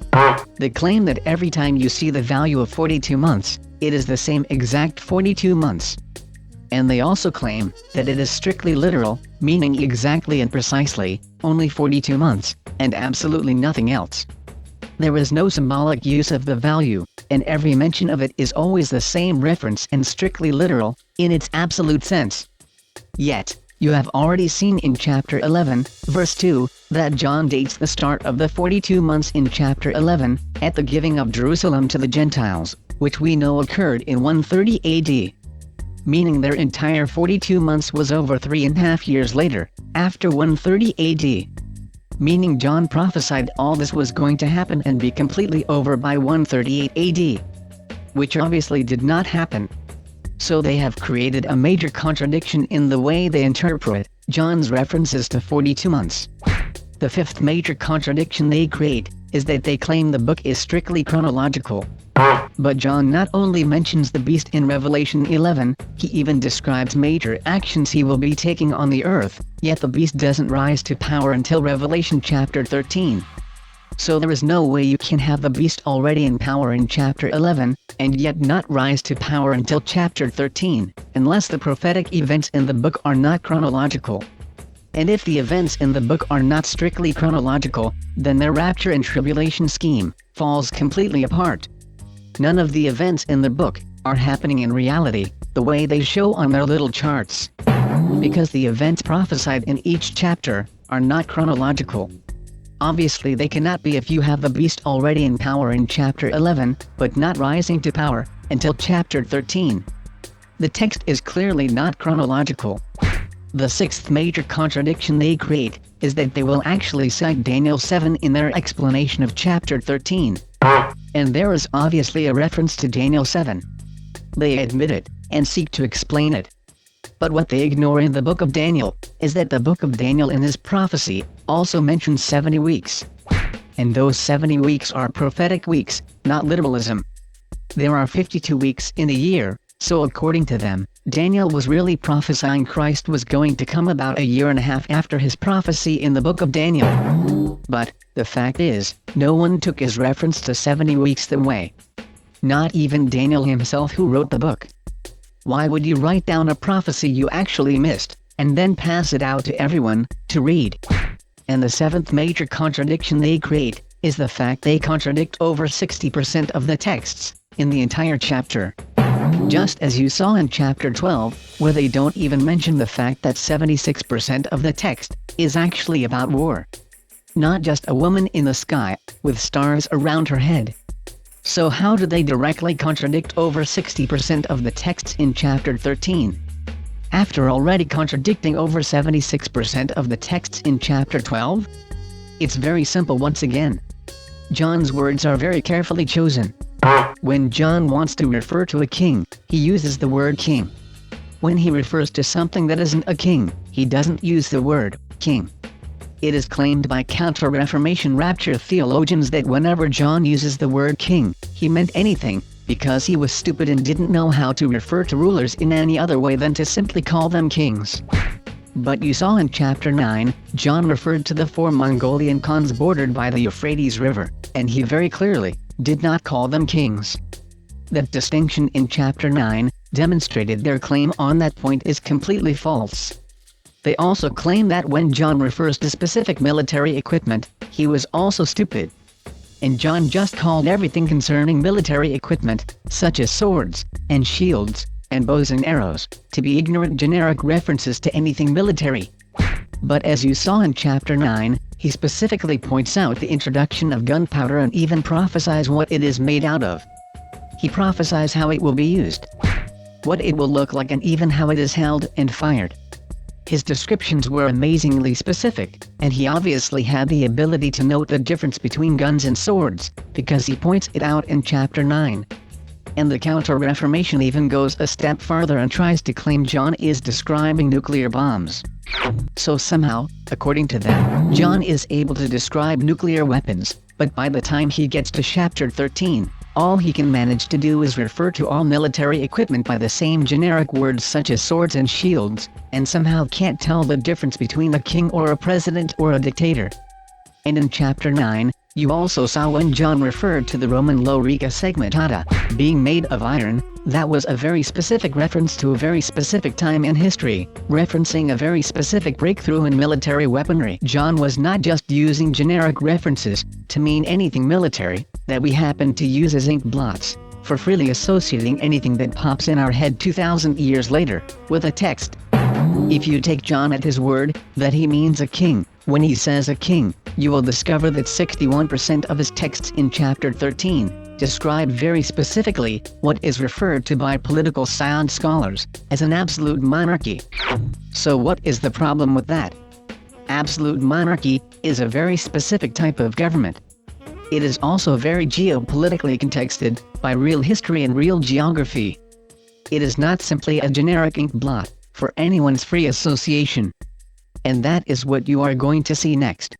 They claim that every time you see the value of 42 months, it is the same exact 42 months. And they also claim that it is strictly literal, meaning exactly and precisely, only 42 months, and absolutely nothing else. There is no symbolic use of the value, and every mention of it is always the same reference and strictly literal, in its absolute sense. Yet, you have already seen in chapter 11, verse 2, that John dates the start of the 42 months in chapter 11, at the giving of Jerusalem to the Gentiles, which we know occurred in 130 AD. Meaning their entire 42 months was over 3.5 years later, after 130 AD. Meaning John prophesied all this was going to happen and be completely over by 138 AD. Which obviously did not happen. So they have created a major contradiction in the way they interpret John's references to 42 months. The fifth major contradiction they create is that they claim the book is strictly chronological. But John not only mentions the beast in Revelation 11, he even describes major actions he will be taking on the earth, yet the beast doesn't rise to power until Revelation chapter 13. So there is no way you can have the beast already in power in chapter 11, and yet not rise to power until chapter 13, unless the prophetic events in the book are not chronological. And if the events in the book are not strictly chronological, then their rapture and tribulation scheme falls completely apart. None of the events in the book are happening in reality, the way they show on their little charts. Because the events prophesied in each chapter are not chronological. Obviously they cannot be if you have the beast already in power in chapter 11, but not rising to power until chapter 13. The text is clearly not chronological. The sixth major contradiction they create is that they will actually cite Daniel 7 in their explanation of chapter 13. And there is obviously a reference to Daniel 7. They admit it, and seek to explain it. But what they ignore in the book of Daniel, is that the book of Daniel in his prophecy, also mentions 70 weeks. And those 70 weeks are prophetic weeks, not literalism. There are 52 weeks in a year, so according to them, Daniel was really prophesying Christ was going to come about 1.5 years after his prophecy in the book of Daniel. But, the fact is, no one took his reference to 70 weeks that way. Not even Daniel himself who wrote the book. Why would you write down a prophecy you actually missed, and then pass it out to everyone, to read? And the seventh major contradiction they create, is the fact they contradict over 60% of the texts, in the entire chapter. Just as you saw in chapter 12, where they don't even mention the fact that 76% of the text, is actually about war. Not just a woman in the sky, with stars around her head. So how do they directly contradict over 60% of the texts in chapter 13? After already contradicting over 76% of the texts in chapter 12? It's very simple once again. John's words are very carefully chosen. When John wants to refer to a king, he uses the word king. When he refers to something that isn't a king, he doesn't use the word king. It is claimed by counter-reformation rapture theologians that whenever John uses the word king, he meant anything, because he was stupid and didn't know how to refer to rulers in any other way than to simply call them kings. But you saw in chapter 9, John referred to the 4 Mongolian khans bordered by the Euphrates River, and he very clearly did not call them kings. That distinction in chapter 9 demonstrated their claim on that point is completely false. They also claim that when John refers to specific military equipment, he was also stupid. and John just called everything concerning military equipment, such as swords, and shields, and bows and arrows, to be ignorant generic references to anything military. But as you saw in chapter 9, he specifically points out the introduction of gunpowder and even prophesies what it is made out of. He prophesies how it will be used, what it will look like, and even how it is held and fired. His descriptions were amazingly specific, and he obviously had the ability to note the difference between guns and swords, because he points it out in chapter 9. And the Counter-Reformation even goes a step farther and tries to claim John is describing nuclear bombs. So somehow, according to them, John is able to describe nuclear weapons, but by the time he gets to chapter 13, all he can manage to do is refer to all military equipment by the same generic words such as swords and shields, and somehow can't tell the difference between a king or a president or a dictator. And in chapter 9, you also saw when John referred to the Roman lorica segmentata being made of iron, that was a very specific reference to a very specific time in history, referencing a very specific breakthrough in military weaponry. John was not just using generic references to mean anything military that we happen to use as ink blots for freely associating anything that pops in our head 2,000 years later with a text. If you take John at his word that he means a king, when he says a king, you will discover that 61% of his texts in chapter 13 describe very specifically what is referred to by political science scholars as an absolute monarchy. So what is the problem with that? Absolute monarchy is a very specific type of government. It is also very geopolitically contexted by real history and real geography. It is not simply a generic ink blot for anyone's free association. And that is what you are going to see next.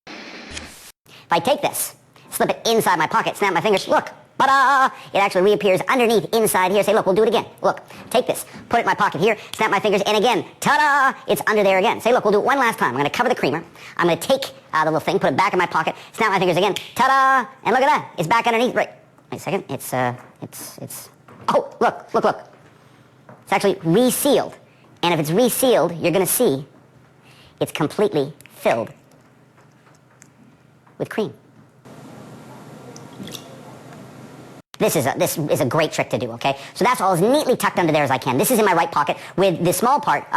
If I take this, slip it inside my pocket, snap my fingers, look, ta-da! It actually reappears underneath, inside here. Say, look, we'll do it again. Look, take this, put it in my pocket here, snap my fingers, and again, ta-da! It's under there again. Say, look, we'll do it one last time. I'm going to cover the creamer. I'm going to take the little thing, put it back in my pocket, snap my fingers again, ta-da! And look at that. It's back underneath. Right. Wait a second. It's oh, look. It's actually resealed. And if it's resealed, you're going to see it's completely filled with cream. This is a great trick to do, okay? So that's all as neatly tucked under there as I can. This is in my right pocket with the small part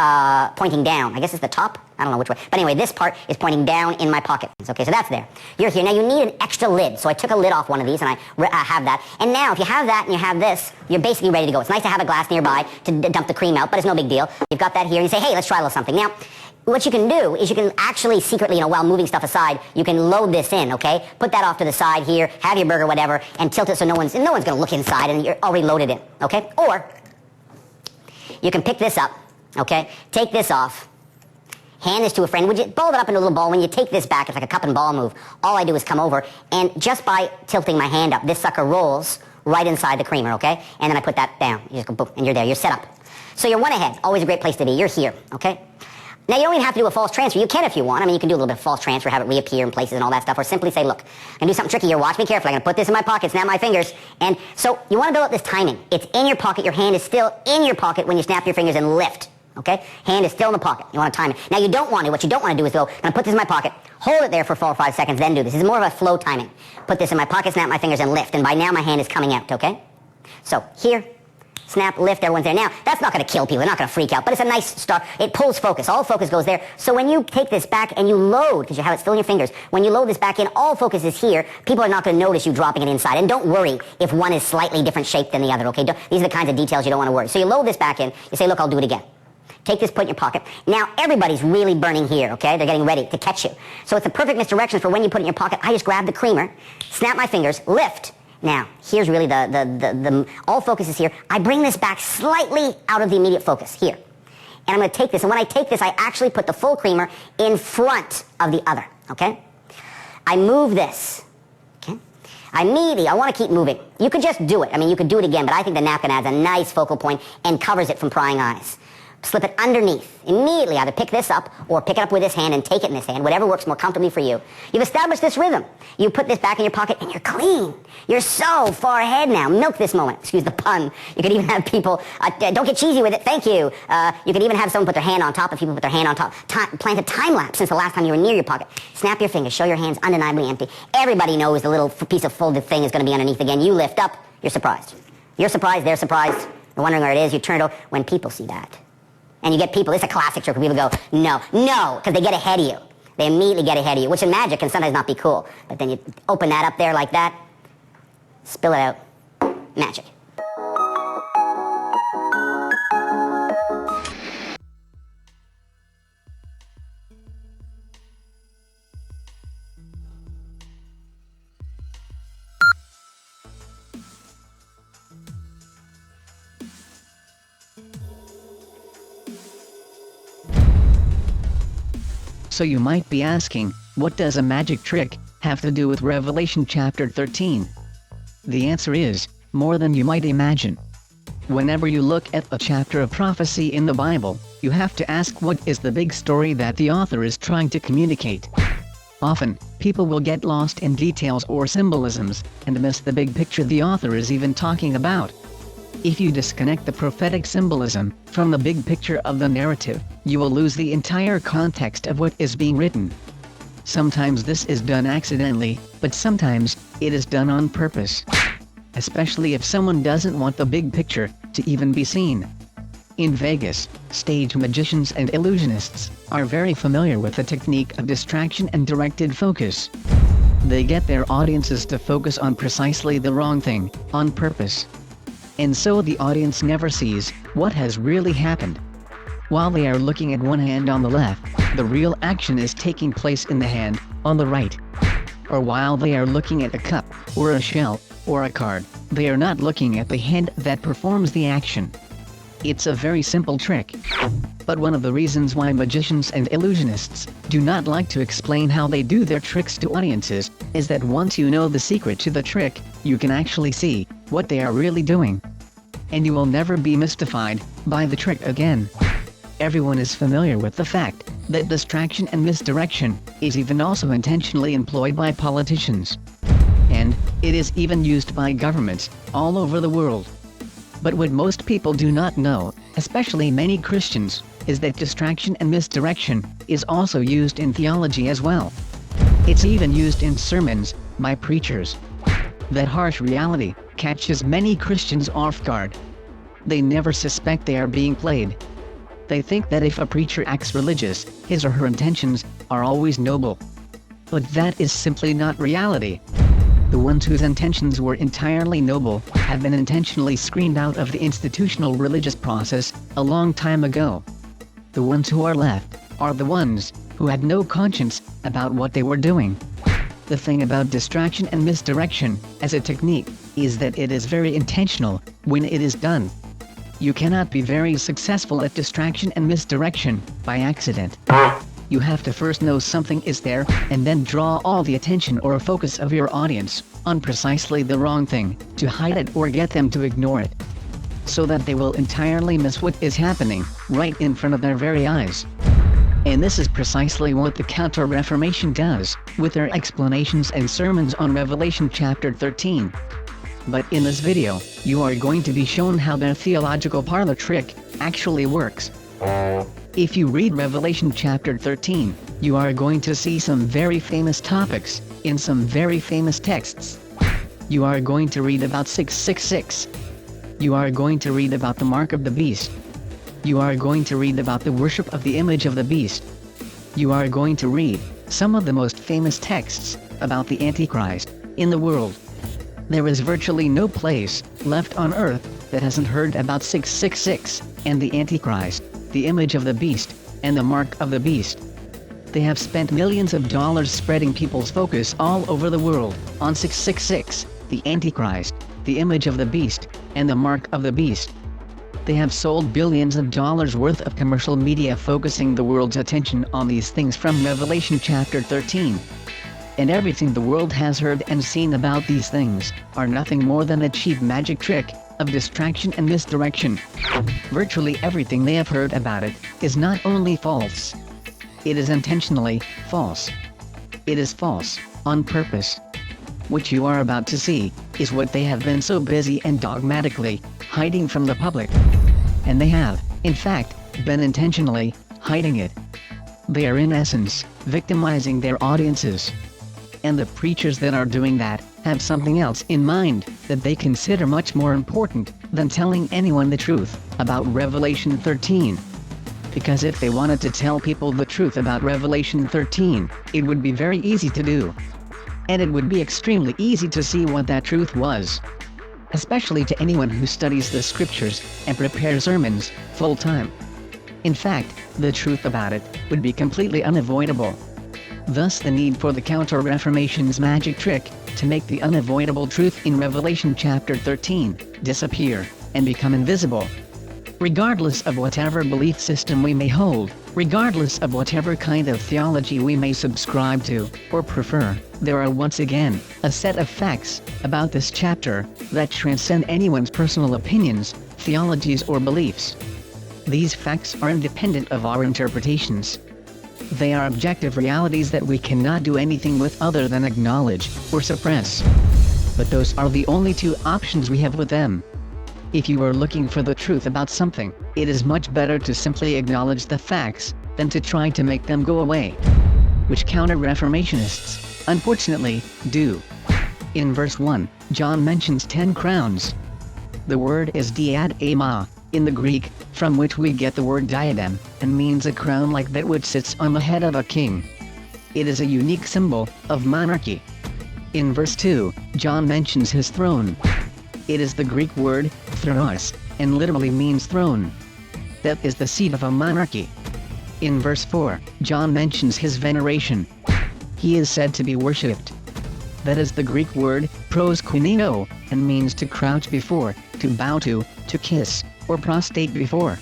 pointing down. I guess it's the top? I don't know which way. But anyway, this part is pointing down in my pocket. Okay, so that's there. You're here. Now you need an extra lid. So I took a lid off one of these and I have that. And now if you have that and you have this, you're basically ready to go. It's nice to have a glass nearby to dump the cream out, but it's no big deal. You've got that here and you say, hey, let's try a little something. Now, what you can do is you can actually secretly, while moving stuff aside, you can load this in, okay? Put that off to the side here, have your burger, whatever, and tilt it so no one's going to look inside and you're already loaded in, okay? Or you can pick this up, okay? Take this off, hand this to a friend. Would you ball it up into a little ball? When you take this back, it's like a cup and ball move. All I do is come over, and just by tilting my hand up, this sucker rolls right inside the creamer, okay? And then I put that down. You just go boom, and you're there. You're set up. So you're one ahead. Always a great place to be. You're here, okay? Now, you don't even have to do a false transfer. You can if you want. I mean, you can do a little bit of false transfer, have it reappear in places and all that stuff, or simply say, look, I'm going to do something tricky here. Watch me carefully. I'm going to put this in my pocket, snap my fingers. And so you want to build up this timing. It's in your pocket. Your hand is still in your pocket when you snap your fingers and lift. Okay? Hand is still in the pocket. You want to time it. Now, what you don't want to do is go, I'm going to put this in my pocket, hold it there for 4 or 5 seconds, then do this. This is more of a flow timing. Put this in my pocket, snap my fingers, and lift. And by now, my hand is coming out, okay? So, here, snap, lift, everyone's there. Now, that's not going to kill people. They're not going to freak out, but it's a nice start. It pulls focus. All focus goes there. So when you take this back and you load, because you have it still in your fingers, when you load this back in, all focus is here. People are not going to notice you dropping it inside. And don't worry if one is slightly different shape than the other, okay? These are the kinds of details you don't want to worry. So you load this back in. You say, look, I'll do it again. Take this, put it in your pocket. Now, everybody's really burning here, okay? They're getting ready to catch you. So it's the perfect misdirection for when you put it in your pocket. I just grab the creamer, snap my fingers, lift. Now, here's really the all focus is here. I bring this back slightly out of the immediate focus, here. And I'm going to take this, and when I take this, I actually put the full creamer in front of the other, okay? I move this, okay? I want to keep moving. You could just do it. I mean, you could do it again, but I think the napkin adds a nice focal point and covers it from prying eyes. slip it underneath. Immediately, either pick this up or pick it up with this hand and take it in this hand, whatever works more comfortably for you. You've established this rhythm. You put this back in your pocket and you're clean. You're so far ahead now. Milk this moment. Excuse the pun. You could even have people, don't get cheesy with it, thank you. You could even have someone put their hand on top. If people put their hand on top, plant a time lapse since the last time you were near your pocket. Snap your fingers, show your hands undeniably empty. Everybody knows the little piece of folded thing is going to be underneath again. You lift up, you're surprised. You're surprised, they're surprised. They're wondering where it is. You turn it over. When people see that, and you get people, it's a classic trick where people go, no, because they get ahead of you. They immediately get ahead of you, which in magic can sometimes not be cool. But then you open that up there like that, spill it out, magic. So you might be asking, what does a magic trick have to do with Revelation chapter 13? The answer is, more than you might imagine. Whenever you look at a chapter of prophecy in the Bible, you have to ask what is the big story that the author is trying to communicate. Often, people will get lost in details or symbolisms, and miss the big picture the author is even talking about. If you disconnect the prophetic symbolism from the big picture of the narrative, you will lose the entire context of what is being written. Sometimes this is done accidentally, but sometimes it is done on purpose. Especially if someone doesn't want the big picture to even be seen. In Vegas, stage magicians and illusionists are very familiar with the technique of distraction and directed focus. They get their audiences to focus on precisely the wrong thing, on purpose. And so the audience never sees what has really happened. While they are looking at one hand on the left, the real action is taking place in the hand on the right. Or while they are looking at a cup, or a shell, or a card, they are not looking at the hand that performs the action. It's a very simple trick. But one of the reasons why magicians and illusionists do not like to explain how they do their tricks to audiences is that once you know the secret to the trick, you can actually see what they are really doing. And you will never be mystified by the trick again. Everyone is familiar with the fact that distraction and misdirection is even also intentionally employed by politicians. And it is even used by governments all over the world. But what most people do not know, especially many Christians, is that distraction and misdirection is also used in theology as well. It's even used in sermons by preachers. That harsh reality catches many Christians off guard. They never suspect they are being played. They think that if a preacher acts religious, his or her intentions are always noble. But that is simply not reality. The ones whose intentions were entirely noble have been intentionally screened out of the institutional religious process a long time ago. The ones who are left are the ones who had no conscience about what they were doing. The thing about distraction and misdirection as a technique is that it is very intentional when it is done. You cannot be very successful at distraction and misdirection by accident. You have to first know something is there, and then draw all the attention or focus of your audience on precisely the wrong thing, to hide it or get them to ignore it. So that they will entirely miss what is happening, right in front of their very eyes. And this is precisely what the Counter-Reformation does, with their explanations and sermons on Revelation chapter 13. But in this video, you are going to be shown how their theological parlor trick actually works. If you read Revelation chapter 13, you are going to see some very famous topics, in some very famous texts. You are going to read about 666. You are going to read about the mark of the beast. You are going to read about the worship of the image of the beast. You are going to read some of the most famous texts about the Antichrist in the world. There is virtually no place left on earth that hasn't heard about 666 and the Antichrist, the image of the beast, and the mark of the beast. They have spent millions of dollars spreading people's focus all over the world on 666, the Antichrist, the image of the beast, and the mark of the beast. They have sold billions of dollars worth of commercial media focusing the world's attention on these things from Revelation chapter 13. And everything the world has heard and seen about these things are nothing more than a cheap magic trick of distraction and misdirection. Virtually everything they have heard about it is not only false, it is intentionally false. It is false on purpose. What you are about to see is what they have been so busy and dogmatically hiding from the public. And they have, in fact, been intentionally hiding it. They are in essence victimizing their audiences. And the preachers that are doing that have something else in mind that they consider much more important than telling anyone the truth about Revelation 13. Because if they wanted to tell people the truth about Revelation 13, it would be very easy to do. And it would be extremely easy to see what that truth was. Especially to anyone who studies the scriptures and prepares sermons full-time. In fact, the truth about it would be completely unavoidable. Thus the need for the Counter-Reformation's magic trick to make the unavoidable truth in Revelation chapter 13 disappear and become invisible. Regardless of whatever belief system we may hold, regardless of whatever kind of theology we may subscribe to or prefer, there are once again a set of facts about this chapter that transcend anyone's personal opinions, theologies or beliefs. These facts are independent of our interpretations. They are objective realities that we cannot do anything with other than acknowledge or suppress. But those are the only two options we have with them. If you are looking for the truth about something, it is much better to simply acknowledge the facts than to try to make them go away. Which Counter-Reformationists, unfortunately, do. In verse 1, John mentions 10 crowns. The word is diadema, in the Greek, from which we get the word diadem, and means a crown like that which sits on the head of a king. It is a unique symbol of monarchy. In verse 2, John mentions his throne. It is the Greek word, thronos, and literally means throne. That is the seat of a monarchy. In verse 4, John mentions his veneration. He is said to be worshipped. That is the Greek word, proskuneo, and means to crouch before, to bow to kiss, or prostrate before.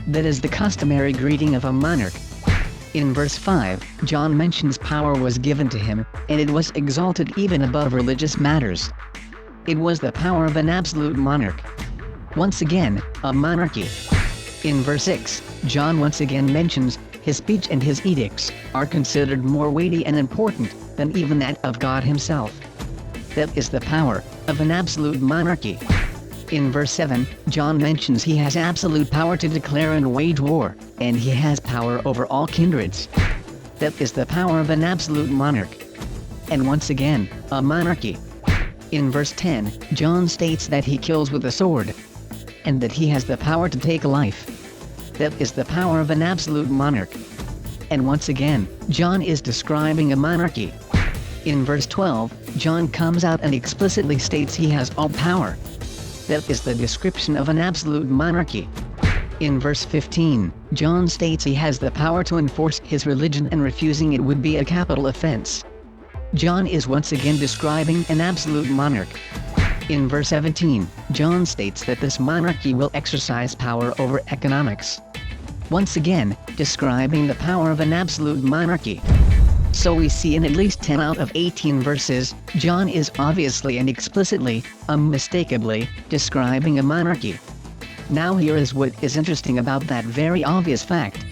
That is the customary greeting of a monarch. In verse 5, John mentions power was given to him, and it was exalted even above religious matters. It was the power of an absolute monarch. Once again, a monarchy. In verse 6, John once again mentions, his speech and his edicts are considered more weighty and important than even that of God himself. That is the power of an absolute monarchy. In verse 7, John mentions he has absolute power to declare and wage war, and he has power over all kindreds. That is the power of an absolute monarch. And once again, a monarchy. In verse 10, John states that he kills with a sword, and that he has the power to take life. That is the power of an absolute monarch. And once again, John is describing a monarchy. In verse 12, John comes out and explicitly states he has all power. That is the description of an absolute monarchy. In verse 15, John states he has the power to enforce his religion, and refusing it would be a capital offense. John is once again describing an absolute monarch. In verse 17, John states that this monarchy will exercise power over economics. Once again, describing the power of an absolute monarchy. So we see in at least 10 out of 18 verses, John is obviously and explicitly, unmistakably, describing a monarchy. Now here is what is interesting about that very obvious fact.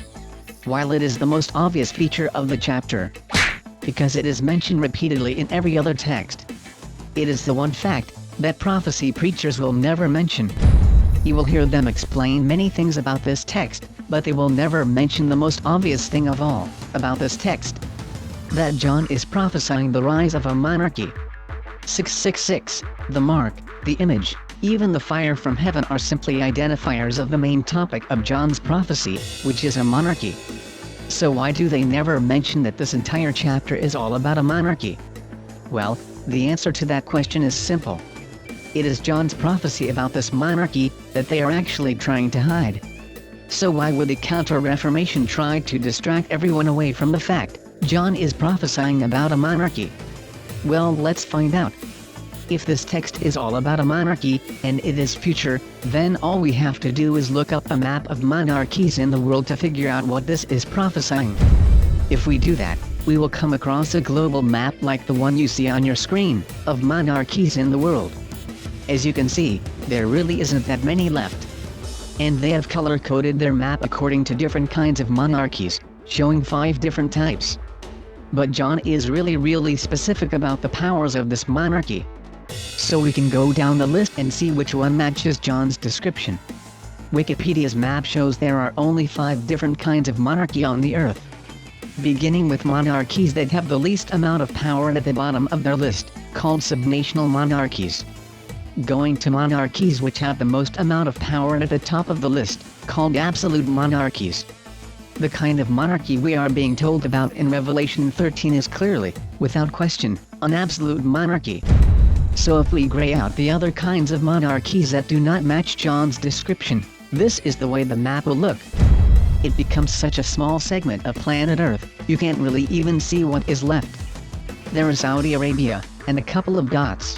While it is the most obvious feature of the chapter, because it is mentioned repeatedly in every other text, it is the one fact that prophecy preachers will never mention. You will hear them explain many things about this text, but they will never mention the most obvious thing of all about this text. That John is prophesying the rise of a monarchy. 666, the mark, the image, even the fire from heaven are simply identifiers of the main topic of John's prophecy, which is a monarchy. So why do they never mention that this entire chapter is all about a monarchy? Well, the answer to that question is simple. It is John's prophecy about this monarchy that they are actually trying to hide. So why would the Counter-Reformation try to distract everyone away from the fact John is prophesying about a monarchy? Well, let's find out. If this text is all about a monarchy, and it is future, then all we have to do is look up a map of monarchies in the world to figure out what this is prophesying. If we do that, we will come across a global map like the one you see on your screen, of monarchies in the world. As you can see, there really isn't that many left. And they have color-coded their map according to different kinds of monarchies, showing 5 different types. But John is really specific about the powers of this monarchy. So we can go down the list and see which one matches John's description. Wikipedia's map shows there are only 5 different kinds of monarchy on the earth. Beginning with monarchies that have the least amount of power at the bottom of their list, called subnational monarchies. Going to monarchies which have the most amount of power at the top of the list, called absolute monarchies. The kind of monarchy we are being told about in Revelation 13 is clearly, without question, an absolute monarchy. So if we gray out the other kinds of monarchies that do not match John's description, this is the way the map will look. It becomes such a small segment of planet Earth, you can't really even see what is left. There is Saudi Arabia, and a couple of dots.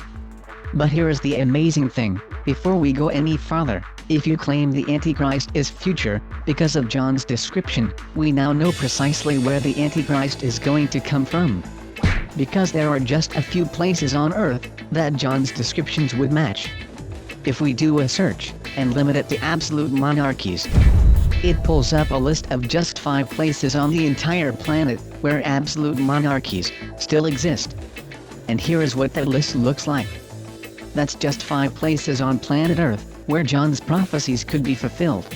But here is the amazing thing, before we go any farther, if you claim the Antichrist is future, because of John's description, we now know precisely where the Antichrist is going to come from. Because there are just a few places on Earth that John's descriptions would match. If we do a search, and limit it to absolute monarchies, it pulls up a list of just 5 places on the entire planet where absolute monarchies still exist. And here is what that list looks like. That's just 5 places on planet Earth where John's prophecies could be fulfilled.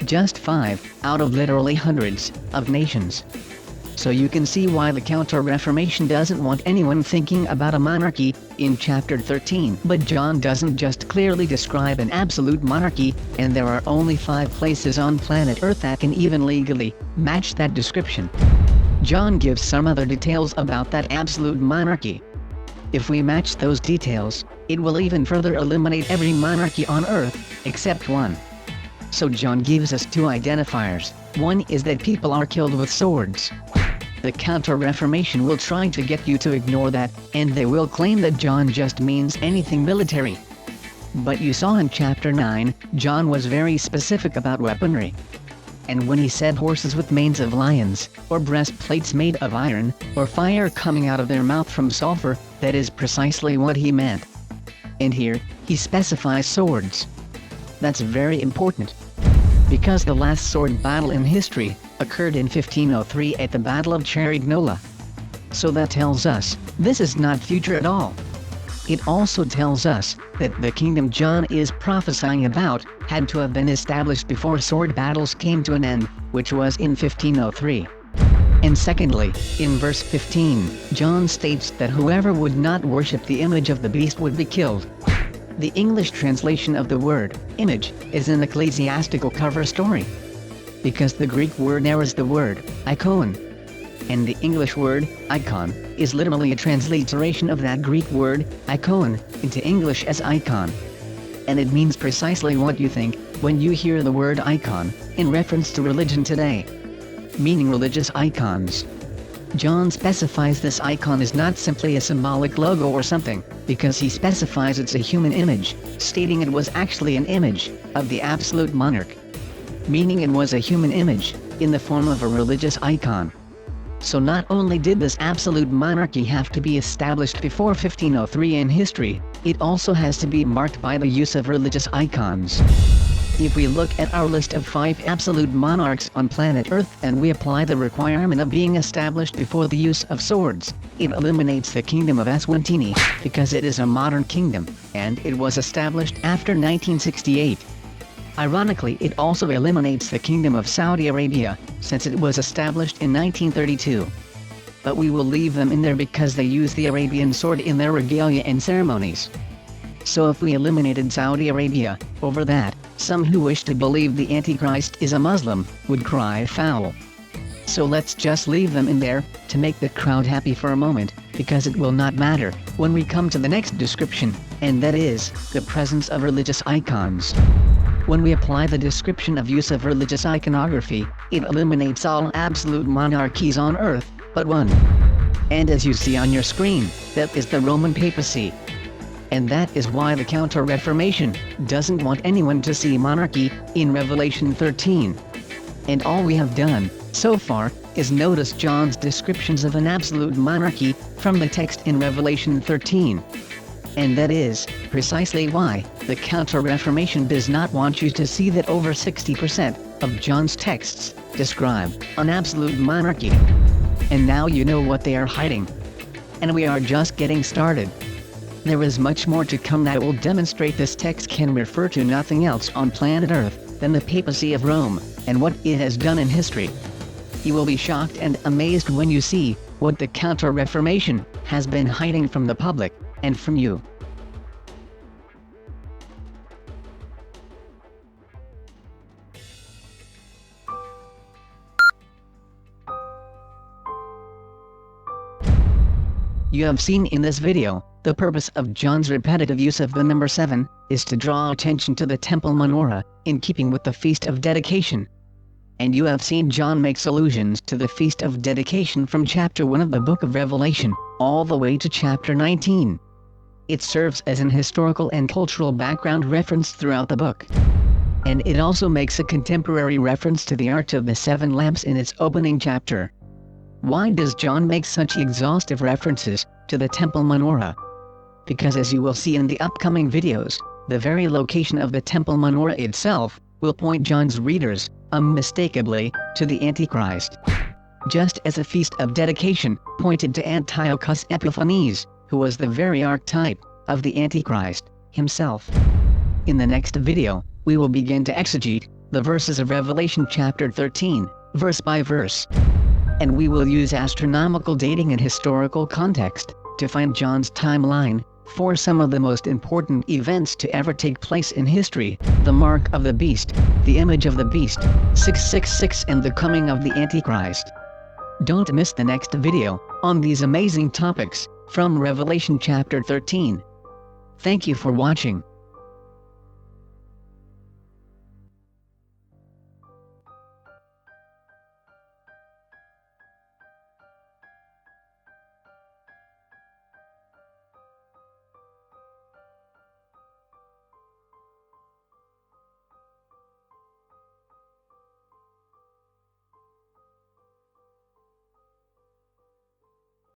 Just 5 out of literally hundreds of nations. So you can see why the Counter-Reformation doesn't want anyone thinking about a monarchy in chapter 13. But John doesn't just clearly describe an absolute monarchy, and there are only 5 places on planet Earth that can even legally match that description. John gives some other details about that absolute monarchy. If we match those details, it will even further eliminate every monarchy on Earth, except one. So John gives us 2 identifiers. One is that people are killed with swords. The Counter-Reformation will try to get you to ignore that, and they will claim that John just means anything military. But you saw in chapter 9, John was very specific about weaponry. And when he said horses with manes of lions, or breastplates made of iron, or fire coming out of their mouth from sulfur, that is precisely what he meant. And here, he specifies swords. That's very important. Because the last sword battle in history occurred in 1503 at the Battle of Cerignola. So that tells us, this is not future at all. It also tells us that the kingdom John is prophesying about had to have been established before sword battles came to an end, which was in 1503. And secondly, in verse 15, John states that whoever would not worship the image of the beast would be killed. The English translation of the word, image, is an ecclesiastical cover story. Because the Greek word there is the word, icon. And the English word, icon, is literally a transliteration of that Greek word, icon, into English as icon. And it means precisely what you think when you hear the word icon, in reference to religion today. Meaning religious icons. John specifies this icon is not simply a symbolic logo or something, because he specifies it's a human image, stating it was actually an image of the absolute monarch. Meaning it was a human image, in the form of a religious icon. So not only did this absolute monarchy have to be established before 1503 in history, it also has to be marked by the use of religious icons. If we look at our list of 5 absolute monarchs on planet Earth and we apply the requirement of being established before the use of swords, it eliminates the kingdom of Eswatini, because it is a modern kingdom, and it was established after 1968. Ironically, it also eliminates the kingdom of Saudi Arabia, since it was established in 1932. But we will leave them in there because they use the Arabian sword in their regalia and ceremonies. So if we eliminated Saudi Arabia, over that, some who wish to believe the Antichrist is a Muslim would cry foul. So let's just leave them in there, to make the crowd happy for a moment, because it will not matter when we come to the next description, and that is, the presence of religious icons. When we apply the description of use of religious iconography, it eliminates all absolute monarchies on Earth, but one. And as you see on your screen, that is the Roman papacy. And that is why the Counter-Reformation doesn't want anyone to see monarchy in Revelation 13. And all we have done, so far, is notice John's descriptions of an absolute monarchy from the text in Revelation 13. And that is precisely why the Counter-Reformation does not want you to see that over 60% of John's texts describe an absolute monarchy. And now you know what they are hiding. And we are just getting started. There is much more to come that will demonstrate this text can refer to nothing else on planet Earth than the papacy of Rome, and what it has done in history. You will be shocked and amazed when you see what the Counter-Reformation has been hiding from the public, and from you. You have seen in this video, the purpose of John's repetitive use of the number 7 is to draw attention to the temple menorah, in keeping with the Feast of Dedication. And you have seen John makes allusions to the Feast of Dedication from chapter 1 of the book of Revelation, all the way to chapter 19. It serves as an historical and cultural background reference throughout the book. And it also makes a contemporary reference to the Arch of the 7 Lamps in its opening chapter. Why does John make such exhaustive references to the temple menorah? Because as you will see in the upcoming videos, the very location of the temple menorah itself will point John's readers, unmistakably, to the Antichrist. Just as a Feast of Dedication pointed to Antiochus Epiphanes, who was the very archetype of the Antichrist himself. In the next video, we will begin to exegete the verses of Revelation chapter 13, verse by verse. And we will use astronomical dating and historical context to find John's timeline for some of the most important events to ever take place in history: the mark of the beast, the image of the beast, 666, and the coming of the Antichrist. Don't miss the next video on these amazing topics from Revelation chapter 13. Thank you for watching.